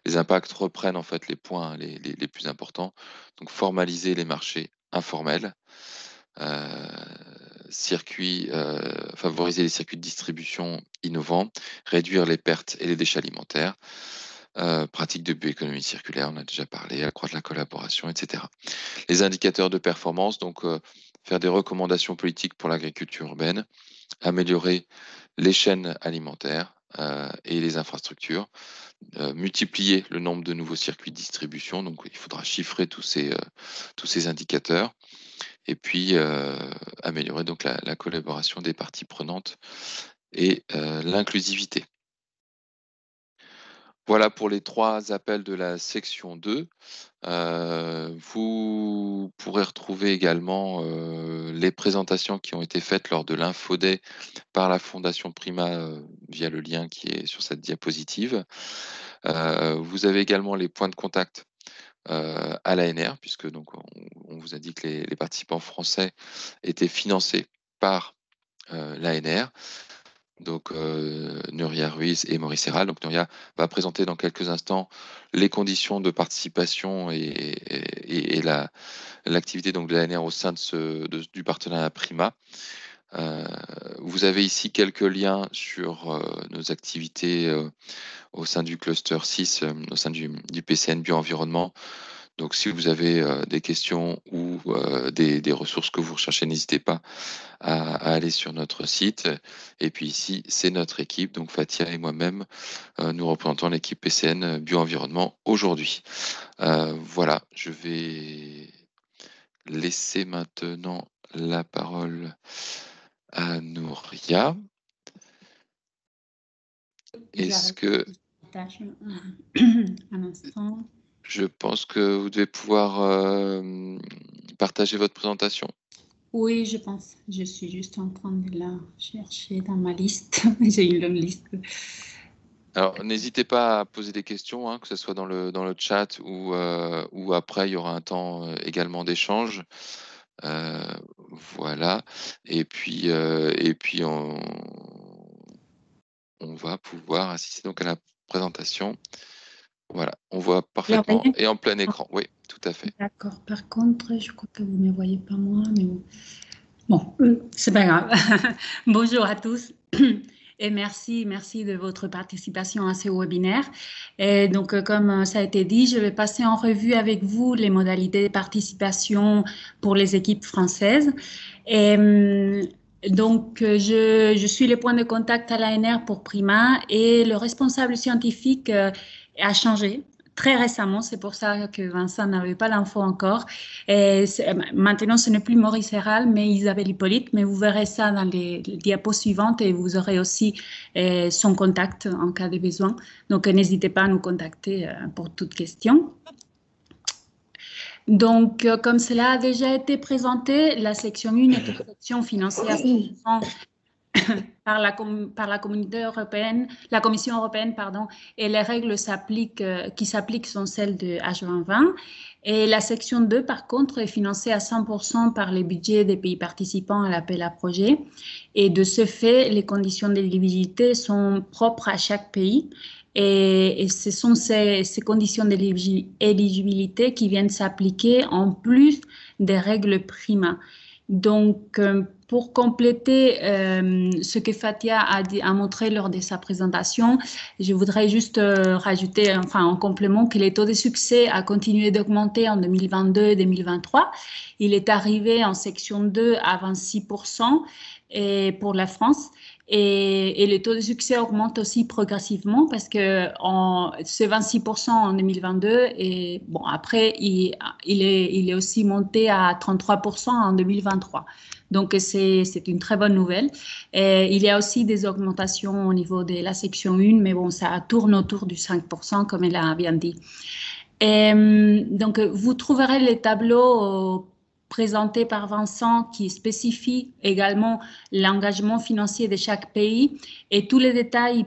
Les impacts reprennent en fait les points les plus importants, donc formaliser les marchés informels, favoriser les circuits de distribution innovants, réduire les pertes et les déchets alimentaires, pratique de bioéconomie circulaire, on a déjà parlé, accroître la collaboration, etc. Les indicateurs de performance, donc faire des recommandations politiques pour l'agriculture urbaine, améliorer les chaînes alimentaires et les infrastructures, multiplier le nombre de nouveaux circuits de distribution, donc il faudra chiffrer tous ces indicateurs, et puis améliorer donc la collaboration des parties prenantes et l'inclusivité. Voilà pour les 3 appels de la section 2. Vous pourrez retrouver également les présentations qui ont été faites lors de l'Infoday par la Fondation Prima via le lien qui est sur cette diapositive. Vous avez également les points de contact à l'ANR, puisque donc on vous a dit que les participants français étaient financés par l'ANR. Donc Nuria Ruiz et Maurice Herral. Donc Nuria va présenter dans quelques instants les conditions de participation et l'activité donc de l'ANR au sein du partenariat Prima. Vous avez ici quelques liens sur nos activités au sein du cluster 6, au sein du PCN Bio-Environnement. Donc, si vous avez des questions ou des ressources que vous recherchez, n'hésitez pas à aller sur notre site. Et puis ici, c'est notre équipe, donc Fatia et moi-même, nous représentons l'équipe PCN Bio-Environnement aujourd'hui. Voilà, je vais laisser maintenant la parole à Nouria. Est-ce que... Un instant. Je pense que vous devez pouvoir partager votre présentation. Oui, je pense. Je suis juste en train de la chercher dans ma liste. J'ai une longue liste. Alors, n'hésitez pas à poser des questions, hein, que ce soit dans le chat ou après, il y aura un temps également d'échange. Voilà. Et puis on va pouvoir assister donc à la présentation. Voilà, on voit Vous la parfaitement voyez? et en plein écran. Oui, tout à fait. D'accord. Par contre, je crois que vous ne me voyez pas moi, mais bon, c'est pas grave. Bonjour à tous. Et merci de votre participation à ce webinaire. Et donc, comme ça a été dit, je vais passer en revue avec vous les modalités de participation pour les équipes françaises. Et donc, je suis le point de contact à l'ANR pour Prima et le responsable scientifique a changé très récemment. C'est pour ça que Vincent n'avait pas l'info encore. Et maintenant, ce n'est plus Maurice Herral, mais Isabelle Hippolyte. Mais vous verrez ça dans les diapos suivantes et vous aurez aussi son contact en cas de besoin. Donc, n'hésitez pas à nous contacter pour toute question. Donc, comme cela a déjà été présenté, la section 1 est une section financée à 100% par la communauté européenne, la Commission européenne, pardon, et les règles qui s'appliquent sont celles de H2020. Et la section 2, par contre, est financée à 100% par les budgets des pays participants à l'appel à projet. Et de ce fait, les conditions d'éligibilité sont propres à chaque pays. Et ce sont ces conditions d'éligibilité qui viennent s'appliquer en plus des règles Prima. Donc, pour compléter ce que Fatia a montré lors de sa présentation, je voudrais juste rajouter, enfin en complément, que les taux de succès a continué d'augmenter en 2022 et 2023. Il est arrivé en section 2 à 26% et pour la France. Et le taux de succès augmente aussi progressivement parce que c'est 26% en 2022 et bon, après, il est aussi monté à 33% en 2023. Donc, c'est une très bonne nouvelle. Et il y a aussi des augmentations au niveau de la section 1, mais bon, ça tourne autour du 5%, comme elle a bien dit. Et, donc, vous trouverez les tableaux présenté par Vincent qui spécifie également l'engagement financier de chaque pays et tous les détails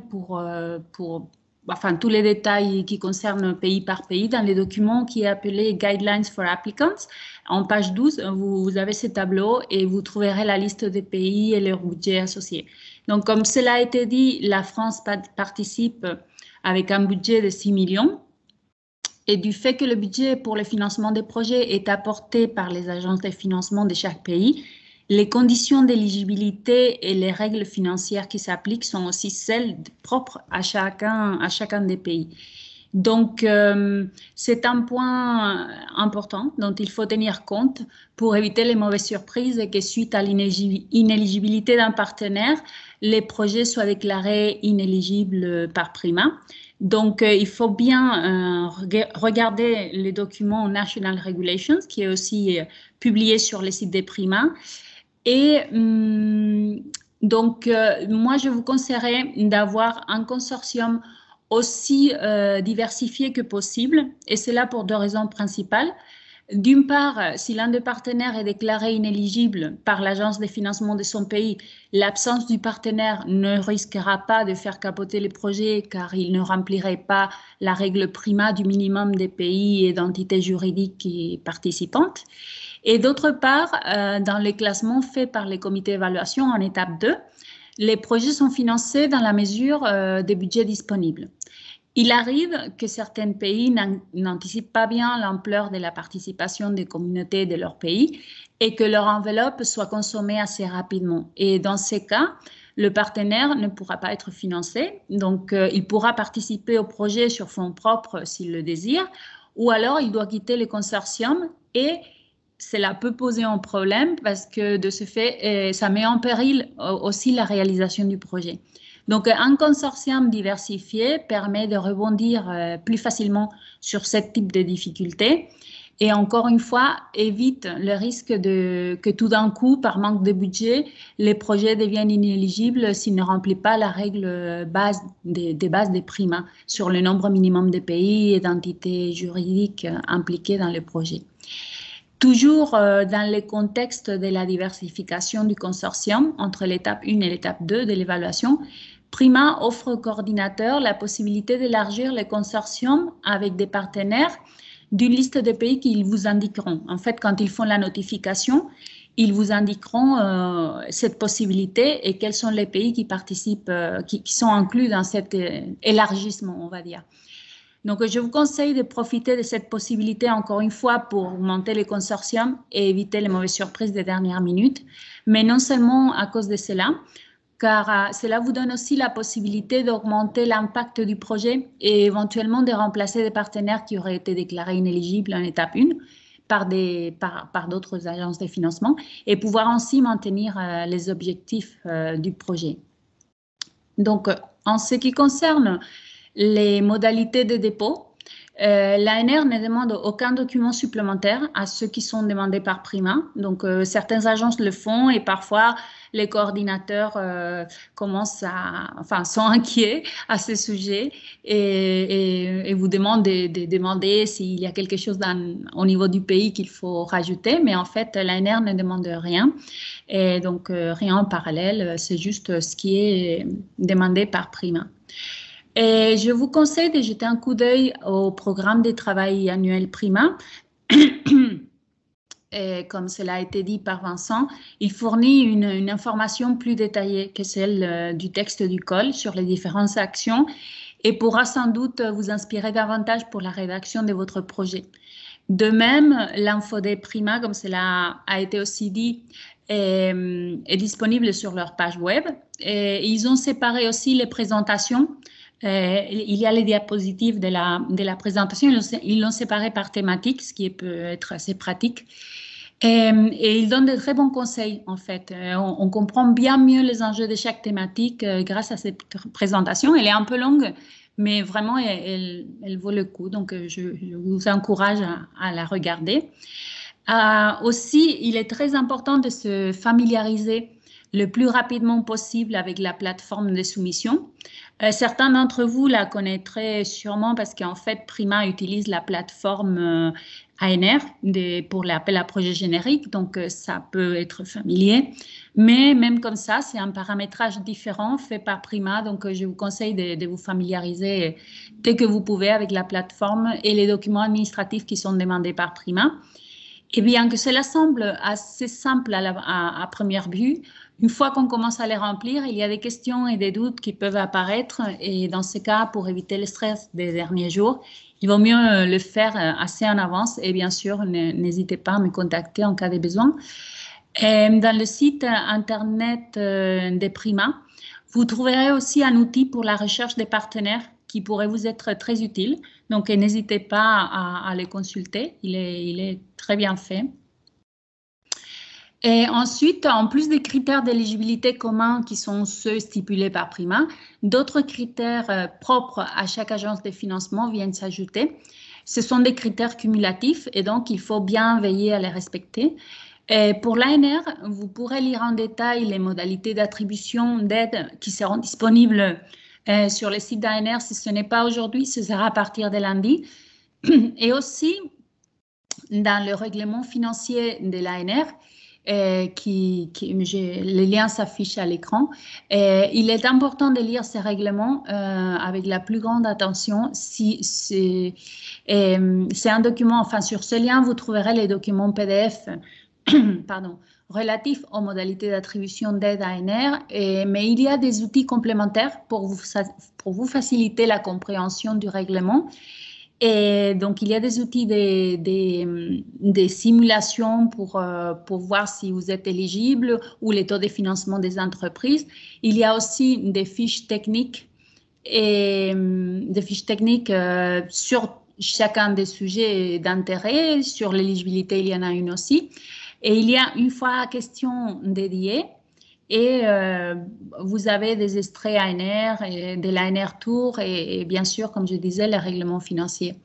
tous les détails qui concernent pays par pays dans les documents qui est appelé Guidelines for Applicants. En page 12, vous avez ce tableau et vous trouverez la liste des pays et leurs budgets associés. Donc, comme cela a été dit, la France participe avec un budget de 6 millions. Et du fait que le budget pour le financement des projets est apporté par les agences de financement de chaque pays, les conditions d'éligibilité et les règles financières qui s'appliquent sont aussi celles propres à chacun des pays. Donc, c'est un point important dont il faut tenir compte pour éviter les mauvaises surprises et que suite à l'inéligibilité d'un partenaire, les projets soient déclarés inéligibles par Prima. Donc, il faut bien regarder les documents National Regulations, qui est aussi publié sur le site des Prima. Et donc, moi, je vous conseillerais d'avoir un consortium aussi diversifié que possible, et cela pour deux raisons principales. D'une part, si l'un des partenaires est déclaré inéligible par l'agence de financement de son pays, l'absence du partenaire ne risquera pas de faire capoter les projets car il ne remplirait pas la règle Prima du minimum des pays et d'entités juridiques participantes. Et d'autre part, dans les classements faits par les comités d'évaluation en étape 2, les projets sont financés dans la mesure des budgets disponibles. Il arrive que certains pays n'anticipent pas bien l'ampleur de la participation des communautés de leur pays et que leur enveloppe soit consommée assez rapidement. Et dans ces cas, le partenaire ne pourra pas être financé, donc il pourra participer au projet sur fonds propres s'il le désire, ou alors il doit quitter le consortium et cela peut poser un problème parce que de ce fait, ça met en péril aussi la réalisation du projet. Donc, un consortium diversifié permet de rebondir plus facilement sur ce type de difficultés et encore une fois, évite le risque que tout d'un coup, par manque de budget, les projets deviennent inéligibles s'ils ne remplissent pas la règle des bases des Prima sur le nombre minimum de pays et d'entités juridiques impliquées dans le projet. Toujours dans le contexte de la diversification du consortium entre l'étape 1 et l'étape 2 de l'évaluation, Prima offre aux coordinateurs la possibilité d'élargir le consortium avec des partenaires d'une liste de pays qu'ils vous indiqueront. En fait, quand ils font la notification, ils vous indiqueront cette possibilité et quels sont les pays qui participent, qui sont inclus dans cet élargissement, on va dire. Donc, je vous conseille de profiter de cette possibilité, encore une fois, pour monter les consortiums et éviter les mauvaises surprises des dernières minutes. Mais non seulement à cause de cela, car cela vous donne aussi la possibilité d'augmenter l'impact du projet et éventuellement de remplacer des partenaires qui auraient été déclarés inéligibles en étape 1 par d'autres agences de financement et pouvoir ainsi maintenir les objectifs du projet. Donc, en ce qui concerne les modalités de dépôt, l'ANR ne demande aucun document supplémentaire à ceux qui sont demandés par Prima. Donc, certaines agences le font et parfois les coordinateurs sont inquiets à ce sujet et vous demandent de demander s'il y a quelque chose au niveau du pays qu'il faut rajouter. Mais en fait, l'ANR ne demande rien. Et donc, rien en parallèle, c'est juste ce qui est demandé par Prima. Et je vous conseille de jeter un coup d'œil au programme de travail annuel Prima. Et comme cela a été dit par Vincent, il fournit une information plus détaillée que celle du texte du call sur les différentes actions et pourra sans doute vous inspirer davantage pour la rédaction de votre projet. De même, l'info des Prima, comme cela a été aussi dit, est disponible sur leur page web. Et ils ont séparé aussi les présentations. Il y a les diapositives de la présentation, ils l'ont séparé par thématique, ce qui peut être assez pratique. Et ils donnent de très bons conseils, en fait. On comprend bien mieux les enjeux de chaque thématique grâce à cette présentation. Elle est un peu longue, mais vraiment, elle vaut le coup. Donc, je vous encourage à la regarder. Aussi, il est très important de se familiariser le plus rapidement possible avec la plateforme de soumission. Certains d'entre vous la connaîtraient sûrement parce qu'en fait, Prima utilise la plateforme ANR pour l'appel à projet générique, donc ça peut être familier. Mais même comme ça, c'est un paramétrage différent fait par Prima, donc je vous conseille de vous familiariser dès que vous pouvez avec la plateforme et les documents administratifs qui sont demandés par Prima. Et bien que cela semble assez simple à première vue, une fois qu'on commence à les remplir, il y a des questions et des doutes qui peuvent apparaître. Et dans ce cas, pour éviter le stress des derniers jours, il vaut mieux le faire assez en avance. Et bien sûr, n'hésitez pas à me contacter en cas de besoin. Et dans le site internet de Prima, vous trouverez aussi un outil pour la recherche des partenaires qui pourrait vous être très utile. Donc, n'hésitez pas à le consulter. Il est très bien fait. Et ensuite, en plus des critères d'éligibilité communs qui sont ceux stipulés par Prima, d'autres critères propres à chaque agence de financement viennent s'ajouter. Ce sont des critères cumulatifs et donc il faut bien veiller à les respecter. Et pour l'ANR, vous pourrez lire en détail les modalités d'attribution d'aide qui seront disponibles sur le site d'ANR. Si ce n'est pas aujourd'hui, ce sera à partir de lundi. Et aussi, dans le règlement financier de l'ANR, les liens s'affichent à l'écran. Il est important de lire ces règlements avec la plus grande attention. C'est un document, enfin sur ce lien, vous trouverez les documents PDF relatifs aux modalités d'attribution d'aide ANR, mais il y a des outils complémentaires pour vous faciliter la compréhension du règlement. Et donc, il y a des outils, des simulations pour voir si vous êtes éligible ou les taux de financement des entreprises. Il y a aussi des fiches techniques sur chacun des sujets d'intérêt. Sur l'éligibilité, il y en a une aussi. Et il y a une fois question dédiée. Et vous avez des extraits ANR, et de l'ANR Tour et bien sûr, comme je disais, le règlement financier.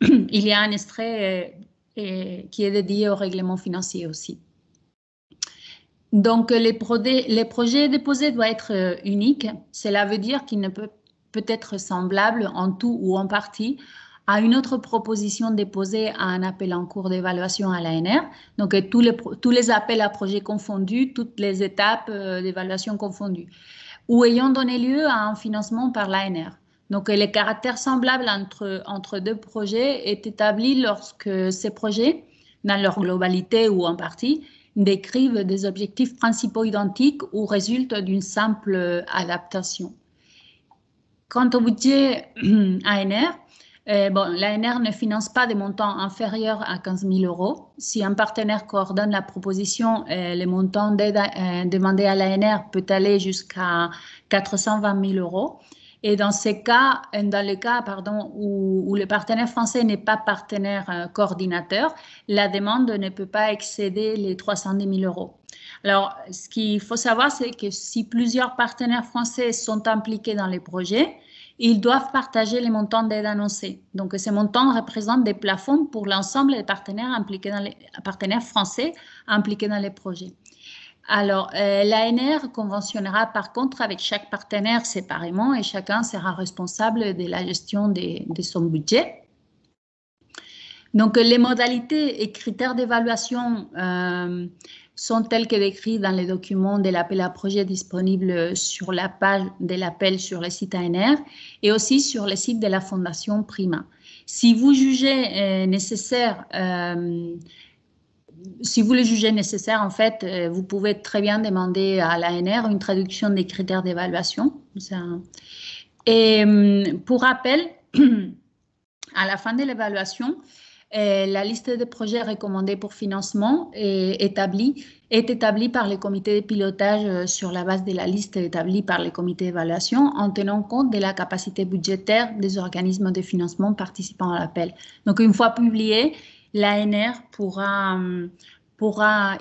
Il y a un extrait qui est dédié au règlement financier aussi. Donc, les projets déposés doivent être uniques. Cela veut dire qu'il ne peut être semblable en tout ou en partie à une autre proposition déposée à un appel en cours d'évaluation à l'ANR. Donc, tous les appels à projets confondus, toutes les étapes d'évaluation confondues. ou ayant donné lieu à un financement par l'ANR. Donc, les caractères semblables entre deux projets est établi lorsque ces projets, dans leur globalité ou en partie, décrivent des objectifs principaux identiques ou résultent d'une simple adaptation. Quant au budget ANR, l'ANR ne finance pas des montants inférieurs à 15 000 euros. Si un partenaire coordonne la proposition, le montant d'aide demandé à l'ANR peut aller jusqu'à 420 000 euros. Et dans le cas où le partenaire français n'est pas partenaire coordinateur, la demande ne peut pas excéder les 310 000 euros. Alors, ce qu'il faut savoir, c'est que si plusieurs partenaires français sont impliqués dans les projets, ils doivent partager les montants d'aide annoncés. Donc, ces montants représentent des plafonds pour l'ensemble des partenaires français impliqués dans les projets. Alors, l'ANR conventionnera par contre avec chaque partenaire séparément et chacun sera responsable de la gestion de son budget. Donc, les modalités et critères d'évaluation sont tels que décrits dans les documents de l'appel à projet disponible sur la page de l'appel sur le site ANR et aussi sur le site de la Fondation Prima. Si vous jugez nécessaire, en fait, vous pouvez très bien demander à l'ANR une traduction des critères d'évaluation. Et pour rappel, à la fin de l'évaluation, la liste des projets recommandés pour financement est établie par les comités de pilotage sur la base de la liste établie par les comités d'évaluation en tenant compte de la capacité budgétaire des organismes de financement participant à l'appel. Donc, une fois publié, l'ANR pourra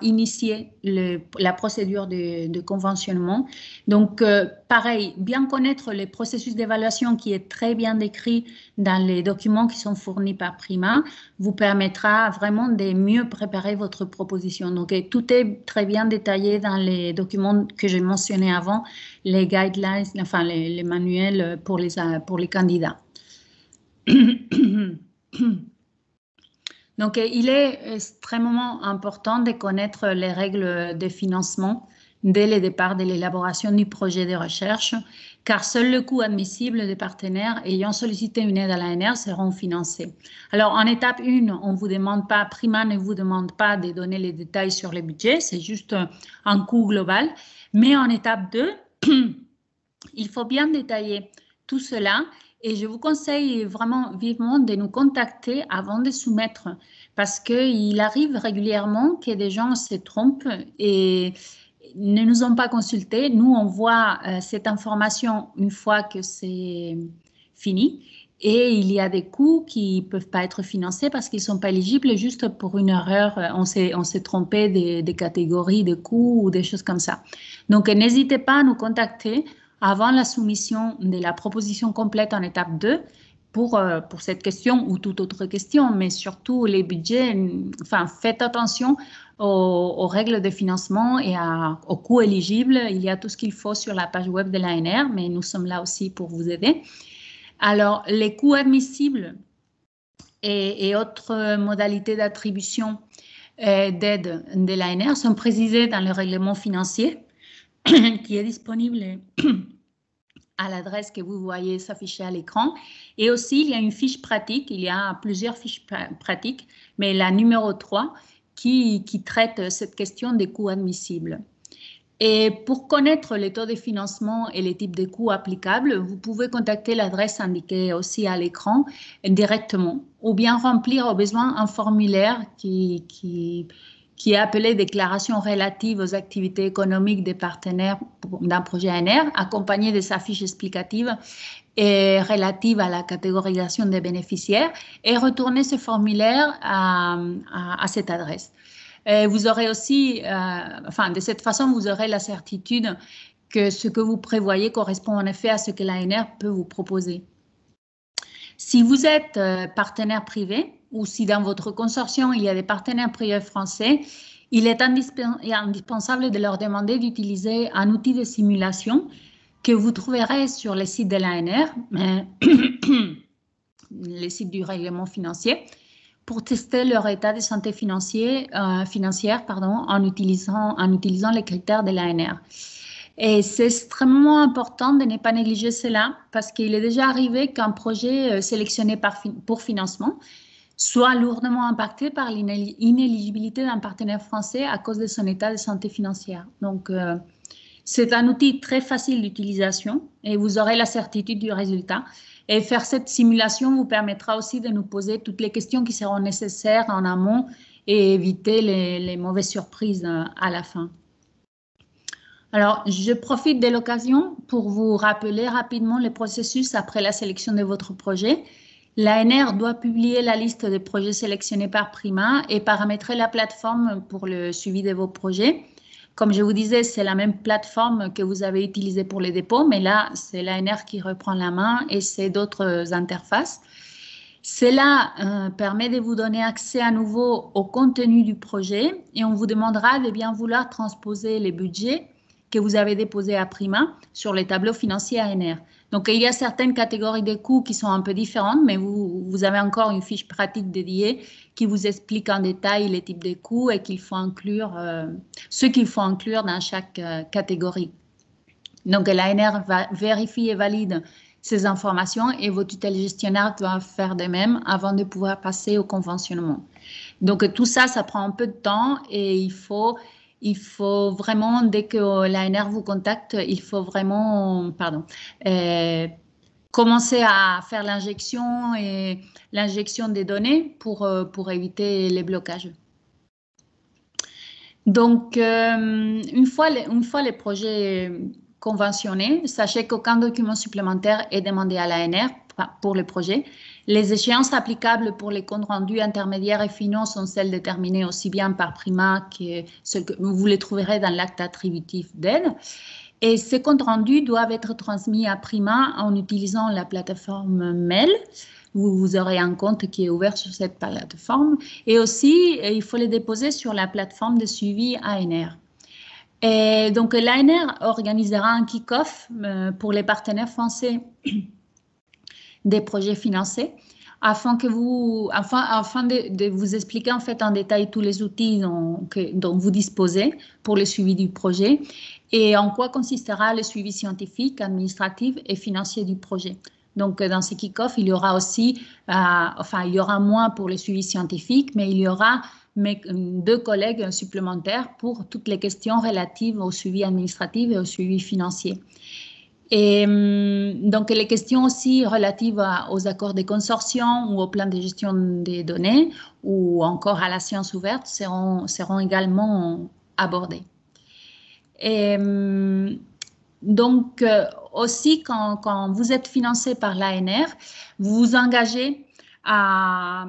initier la procédure de conventionnement. Donc, pareil, bien connaître le processus d'évaluation qui est très bien décrit dans les documents qui sont fournis par Prima vous permettra vraiment de mieux préparer votre proposition. Donc, tout est très bien détaillé dans les documents que j'ai mentionnés avant, les guidelines, enfin les manuels pour les candidats. Donc, il est extrêmement important de connaître les règles de financement dès le départ de l'élaboration du projet de recherche, car seul le coût admissible des partenaires ayant sollicité une aide à l'ANR seront financés. Alors, en étape 1, on vous demande pas, Prima ne vous demande pas de donner les détails sur le budget, c'est juste un coût global. Mais en étape 2, il faut bien détailler tout cela. Et je vous conseille vraiment vivement de nous contacter avant de soumettre parce qu'il arrive régulièrement que des gens se trompent et ne nous ont pas consultés. Nous, on voit cette information une fois que c'est fini et il y a des coûts qui ne peuvent pas être financés parce qu'ils ne sont pas éligibles juste pour une erreur. On s'est trompé des catégories de coûts ou des choses comme ça. Donc, n'hésitez pas à nous contacter avant la soumission de la proposition complète en étape 2 pour cette question ou toute autre question, mais surtout les budgets, enfin, faites attention aux règles de financement et aux coûts éligibles. Il y a tout ce qu'il faut sur la page web de l'ANR, mais nous sommes là aussi pour vous aider. Alors, les coûts admissibles et autres modalités d'attribution d'aide de l'ANR sont précisés dans le règlement financier qui est disponible à l'adresse que vous voyez s'afficher à l'écran. Et aussi, il y a une fiche pratique, il y a plusieurs fiches pratiques, mais la numéro 3 qui traite cette question des coûts admissibles. Et pour connaître les taux de financement et les types de coûts applicables, vous pouvez contacter l'adresse indiquée aussi à l'écran directement ou bien remplir au besoin un formulaire qui est appelé déclaration relative aux activités économiques des partenaires d'un projet ANR, accompagné de sa fiche explicative et relative à la catégorisation des bénéficiaires, et retourner ce formulaire à cette adresse. Vous aurez aussi, de cette façon, vous aurez la certitude que ce que vous prévoyez correspond en effet à ce que l'ANR peut vous proposer. Si vous êtes partenaire privé, ou si dans votre consortium, il y a des partenaires privés français, il est indispensable de leur demander d'utiliser un outil de simulation que vous trouverez sur le site de l'ANR, le site du règlement financier, pour tester leur état de santé financière en utilisant les critères de l'ANR. Et c'est extrêmement important de ne pas négliger cela parce qu'il est déjà arrivé qu'un projet sélectionné pour financement soit lourdement impacté par l'inéligibilité d'un partenaire français à cause de son état de santé financière. Donc, c'est un outil très facile d'utilisation et vous aurez la certitude du résultat. Et faire cette simulation vous permettra aussi de nous poser toutes les questions qui seront nécessaires en amont et éviter les mauvaises surprises à la fin. Alors, je profite de l'occasion pour vous rappeler rapidement le processus après la sélection de votre projet. L'ANR doit publier la liste des projets sélectionnés par Prima et paramétrer la plateforme pour le suivi de vos projets. Comme je vous disais, c'est la même plateforme que vous avez utilisée pour les dépôts, mais là, c'est l'ANR qui reprend la main et c'est d'autres interfaces. Cela permet de vous donner accès à nouveau au contenu du projet et on vous demandera de bien vouloir transposer les budgets que vous avez déposés à Prima sur les tableaux financiers ANR. Donc, il y a certaines catégories de coûts qui sont un peu différentes, mais vous avez encore une fiche pratique dédiée qui vous explique en détail les types de coûts et ce qu'il faut inclure dans chaque catégorie. Donc, l'ANR vérifie et valide ces informations et vos tutelles gestionnaires doivent faire de même avant de pouvoir passer au conventionnement. Donc, tout ça, ça prend un peu de temps et il faut vraiment, dès que l'ANR vous contacte, il faut vraiment commencer à faire l'injection des données pour éviter les blocages. Donc, une fois les projets conventionnés, sachez qu'aucun document supplémentaire est demandé à l'ANR pour le projet. Les échéances applicables pour les comptes rendus intermédiaires et finaux sont celles déterminées aussi bien par Prima que vous les trouverez dans l'acte attributif d'aide. Et ces comptes rendus doivent être transmis à Prima en utilisant la plateforme mail. Vous aurez un compte qui est ouvert sur cette plateforme. Et aussi, il faut les déposer sur la plateforme de suivi ANR. Et donc, l'ANR organisera un kick-off pour les partenaires français des projets financés afin de vous expliquer en fait en détail tous les outils dont vous disposez pour le suivi du projet et en quoi consistera le suivi scientifique, administratif et financier du projet. Donc, dans ce kick-off, il y aura aussi, il y aura moi pour le suivi scientifique, mais il y aura deux collègues supplémentaires pour toutes les questions relatives au suivi administratif et au suivi financier. Et donc, les questions aussi relatives aux accords de consortium ou au plan de gestion des données ou encore à la science ouverte seront également abordées. Et donc, aussi, quand vous êtes financé par l'ANR, vous vous engagez à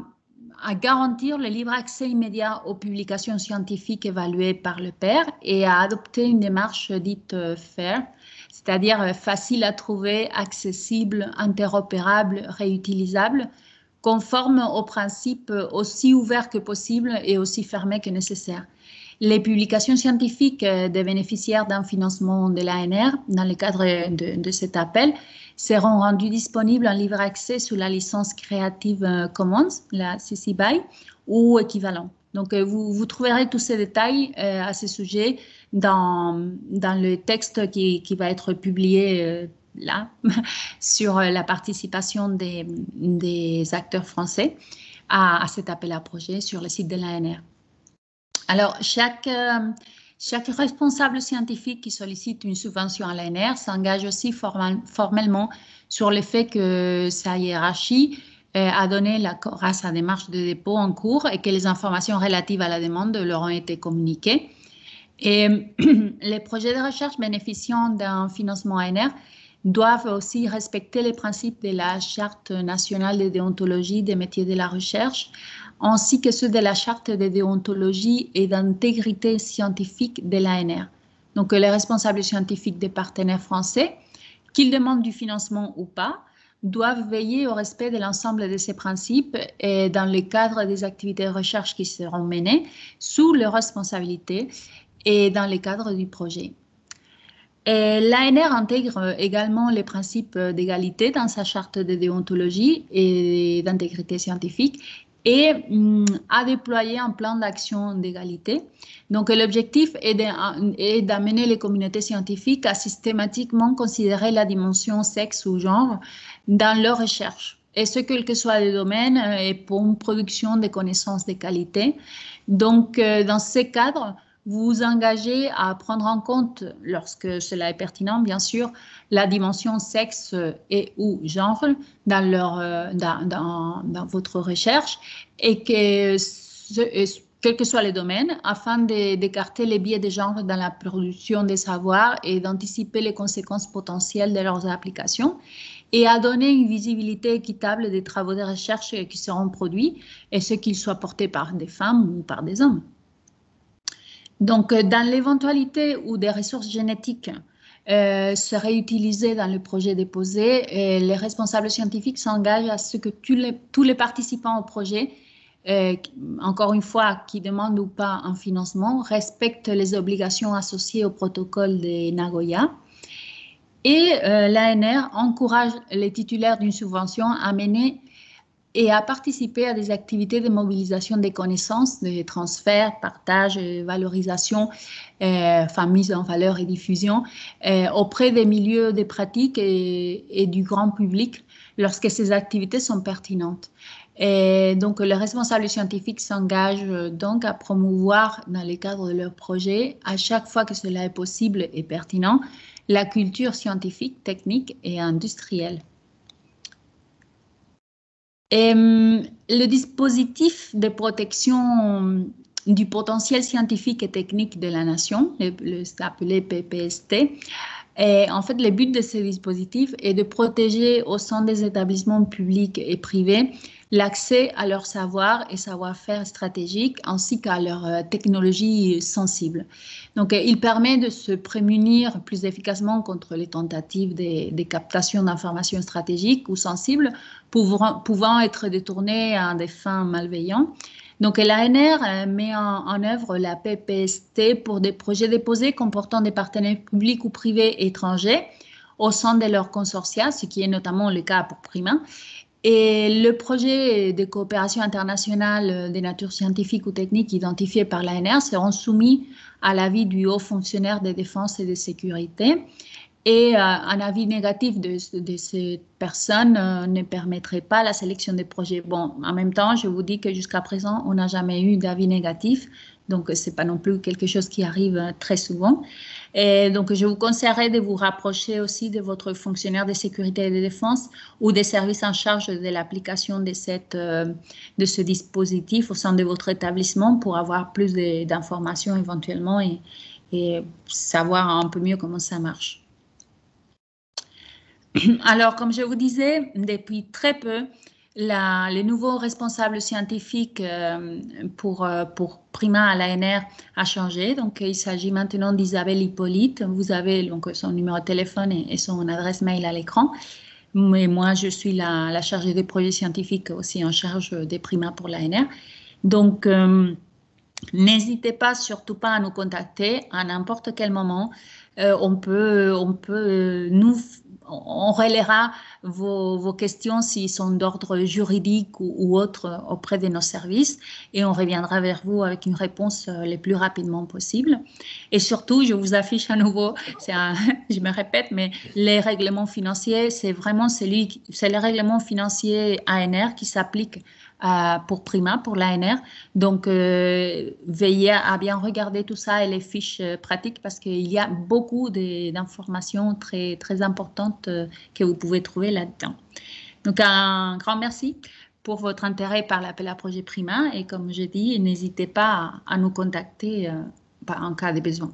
garantir le libre accès immédiat aux publications scientifiques évaluées par le PER et à adopter une démarche dite FAIR, c'est-à-dire facile à trouver, accessible, interopérable, réutilisable, conforme aux principes aussi ouverts que possible et aussi fermés que nécessaire. Les publications scientifiques des bénéficiaires d'un financement de l'ANR dans le cadre de cet appel seront rendues disponibles en libre accès sous la licence Creative Commons, la CC BY, ou équivalent. Donc, vous trouverez tous ces détails à ce sujet dans le texte qui va être publié là, sur la participation des acteurs français à cet appel à projet sur le site de l'ANR. Alors, chaque responsable scientifique qui sollicite une subvention à l'ANR s'engage aussi formellement sur le fait que sa hiérarchie a donné l'accord à sa démarche de dépôt en cours et que les informations relatives à la demande leur ont été communiquées. Et les projets de recherche bénéficiant d'un financement ANR doivent aussi respecter les principes de la Charte nationale de déontologie des métiers de la recherche, ainsi que ceux de la Charte de déontologie et d'intégrité scientifique de l'ANR. Donc, les responsables scientifiques des partenaires français, qu'ils demandent du financement ou pas, doivent veiller au respect de l'ensemble de ces principes et dans le cadre des activités de recherche qui seront menées sous leur responsabilité et dans le cadre du projet. L'ANR intègre également les principes d'égalité dans sa charte de déontologie et d'intégrité scientifique et à déployer un plan d'action d'égalité. Donc, l'objectif est d'amener les communautés scientifiques à systématiquement considérer la dimension sexe ou genre dans leurs recherches, et ce, quel que soit le domaine, et pour une production de connaissances de qualité. Donc, dans ces cadres, vous vous engagez à prendre en compte, lorsque cela est pertinent, bien sûr, la dimension sexe et ou genre dans votre recherche, et que, quel que soit le domaine, afin d'écarter les biais de genre dans la production des savoirs et d'anticiper les conséquences potentielles de leurs applications, et à donner une visibilité équitable des travaux de recherche qui seront produits, et ce qu'ils soient portés par des femmes ou par des hommes. Donc, dans l'éventualité où des ressources génétiques seraient utilisées dans le projet déposé, les responsables scientifiques s'engagent à ce que tous les participants au projet, encore une fois, qui demandent ou pas un financement, respectent les obligations associées au protocole de Nagoya. Et l'ANR encourage les titulaires d'une subvention à mener et à participer à des activités de mobilisation des connaissances, de transfert, partage, valorisation, mise en valeur et diffusion auprès des milieux de pratique et du grand public lorsque ces activités sont pertinentes. Et donc, les responsables scientifiques s'engagent donc à promouvoir, dans le cadre de leur projet, à chaque fois que cela est possible et pertinent, la culture scientifique, technique et industrielle. Et le dispositif de protection du potentiel scientifique et technique de la nation, appelé PPST, et en fait, le but de ce dispositif est de protéger au sein des établissements publics et privés l'accès à leur savoir et savoir-faire stratégique ainsi qu'à leurs technologies sensibles. Donc, il permet de se prémunir plus efficacement contre les tentatives de captation d'informations stratégiques ou sensibles pouvant être détournées à des fins malveillantes. Donc, l'ANR met en œuvre la PPST pour des projets déposés comportant des partenaires publics ou privés étrangers au sein de leur consortia, ce qui est notamment le cas pour Prima. Et le projet de coopération internationale des natures scientifiques ou techniques identifiés par l'ANR seront soumis à l'avis du haut fonctionnaire de défense et de sécurité. Et un avis négatif de ces personnes ne permettrait pas la sélection des projets. Bon, en même temps, je vous dis que jusqu'à présent, on n'a jamais eu d'avis négatif. Donc, ce n'est pas non plus quelque chose qui arrive très souvent. Et donc, je vous conseillerais de vous rapprocher aussi de votre fonctionnaire de sécurité et de défense ou des services en charge de l'application de ce dispositif au sein de votre établissement pour avoir plus d'informations éventuellement et savoir un peu mieux comment ça marche. Alors, comme je vous disais, depuis très peu, les nouveaux responsables scientifiques pour Prima à l'ANR a changé. Donc, il s'agit maintenant d'Isabelle Hippolyte. Vous avez donc son numéro de téléphone et son adresse mail à l'écran. Mais moi, je suis la chargée des projets scientifiques aussi en charge des Prima pour l'ANR. Donc, n'hésitez pas, surtout pas à nous contacter à n'importe quel moment. On relaiera vos questions s'ils sont d'ordre juridique ou autre auprès de nos services et on reviendra vers vous avec une réponse le plus rapidement possible. Et surtout, je vous affiche à nouveau, je me répète, mais les règlements financiers, c'est les règlements financiers ANR qui s'appliquent pour Prima, pour l'ANR. Donc, veillez à bien regarder tout ça et les fiches pratiques parce qu'il y a beaucoup d'informations très, très importantes que vous pouvez trouver là-dedans. Donc, un grand merci pour votre intérêt par l'appel à projet Prima et comme je dis, n'hésitez pas à nous contacter en cas de besoin.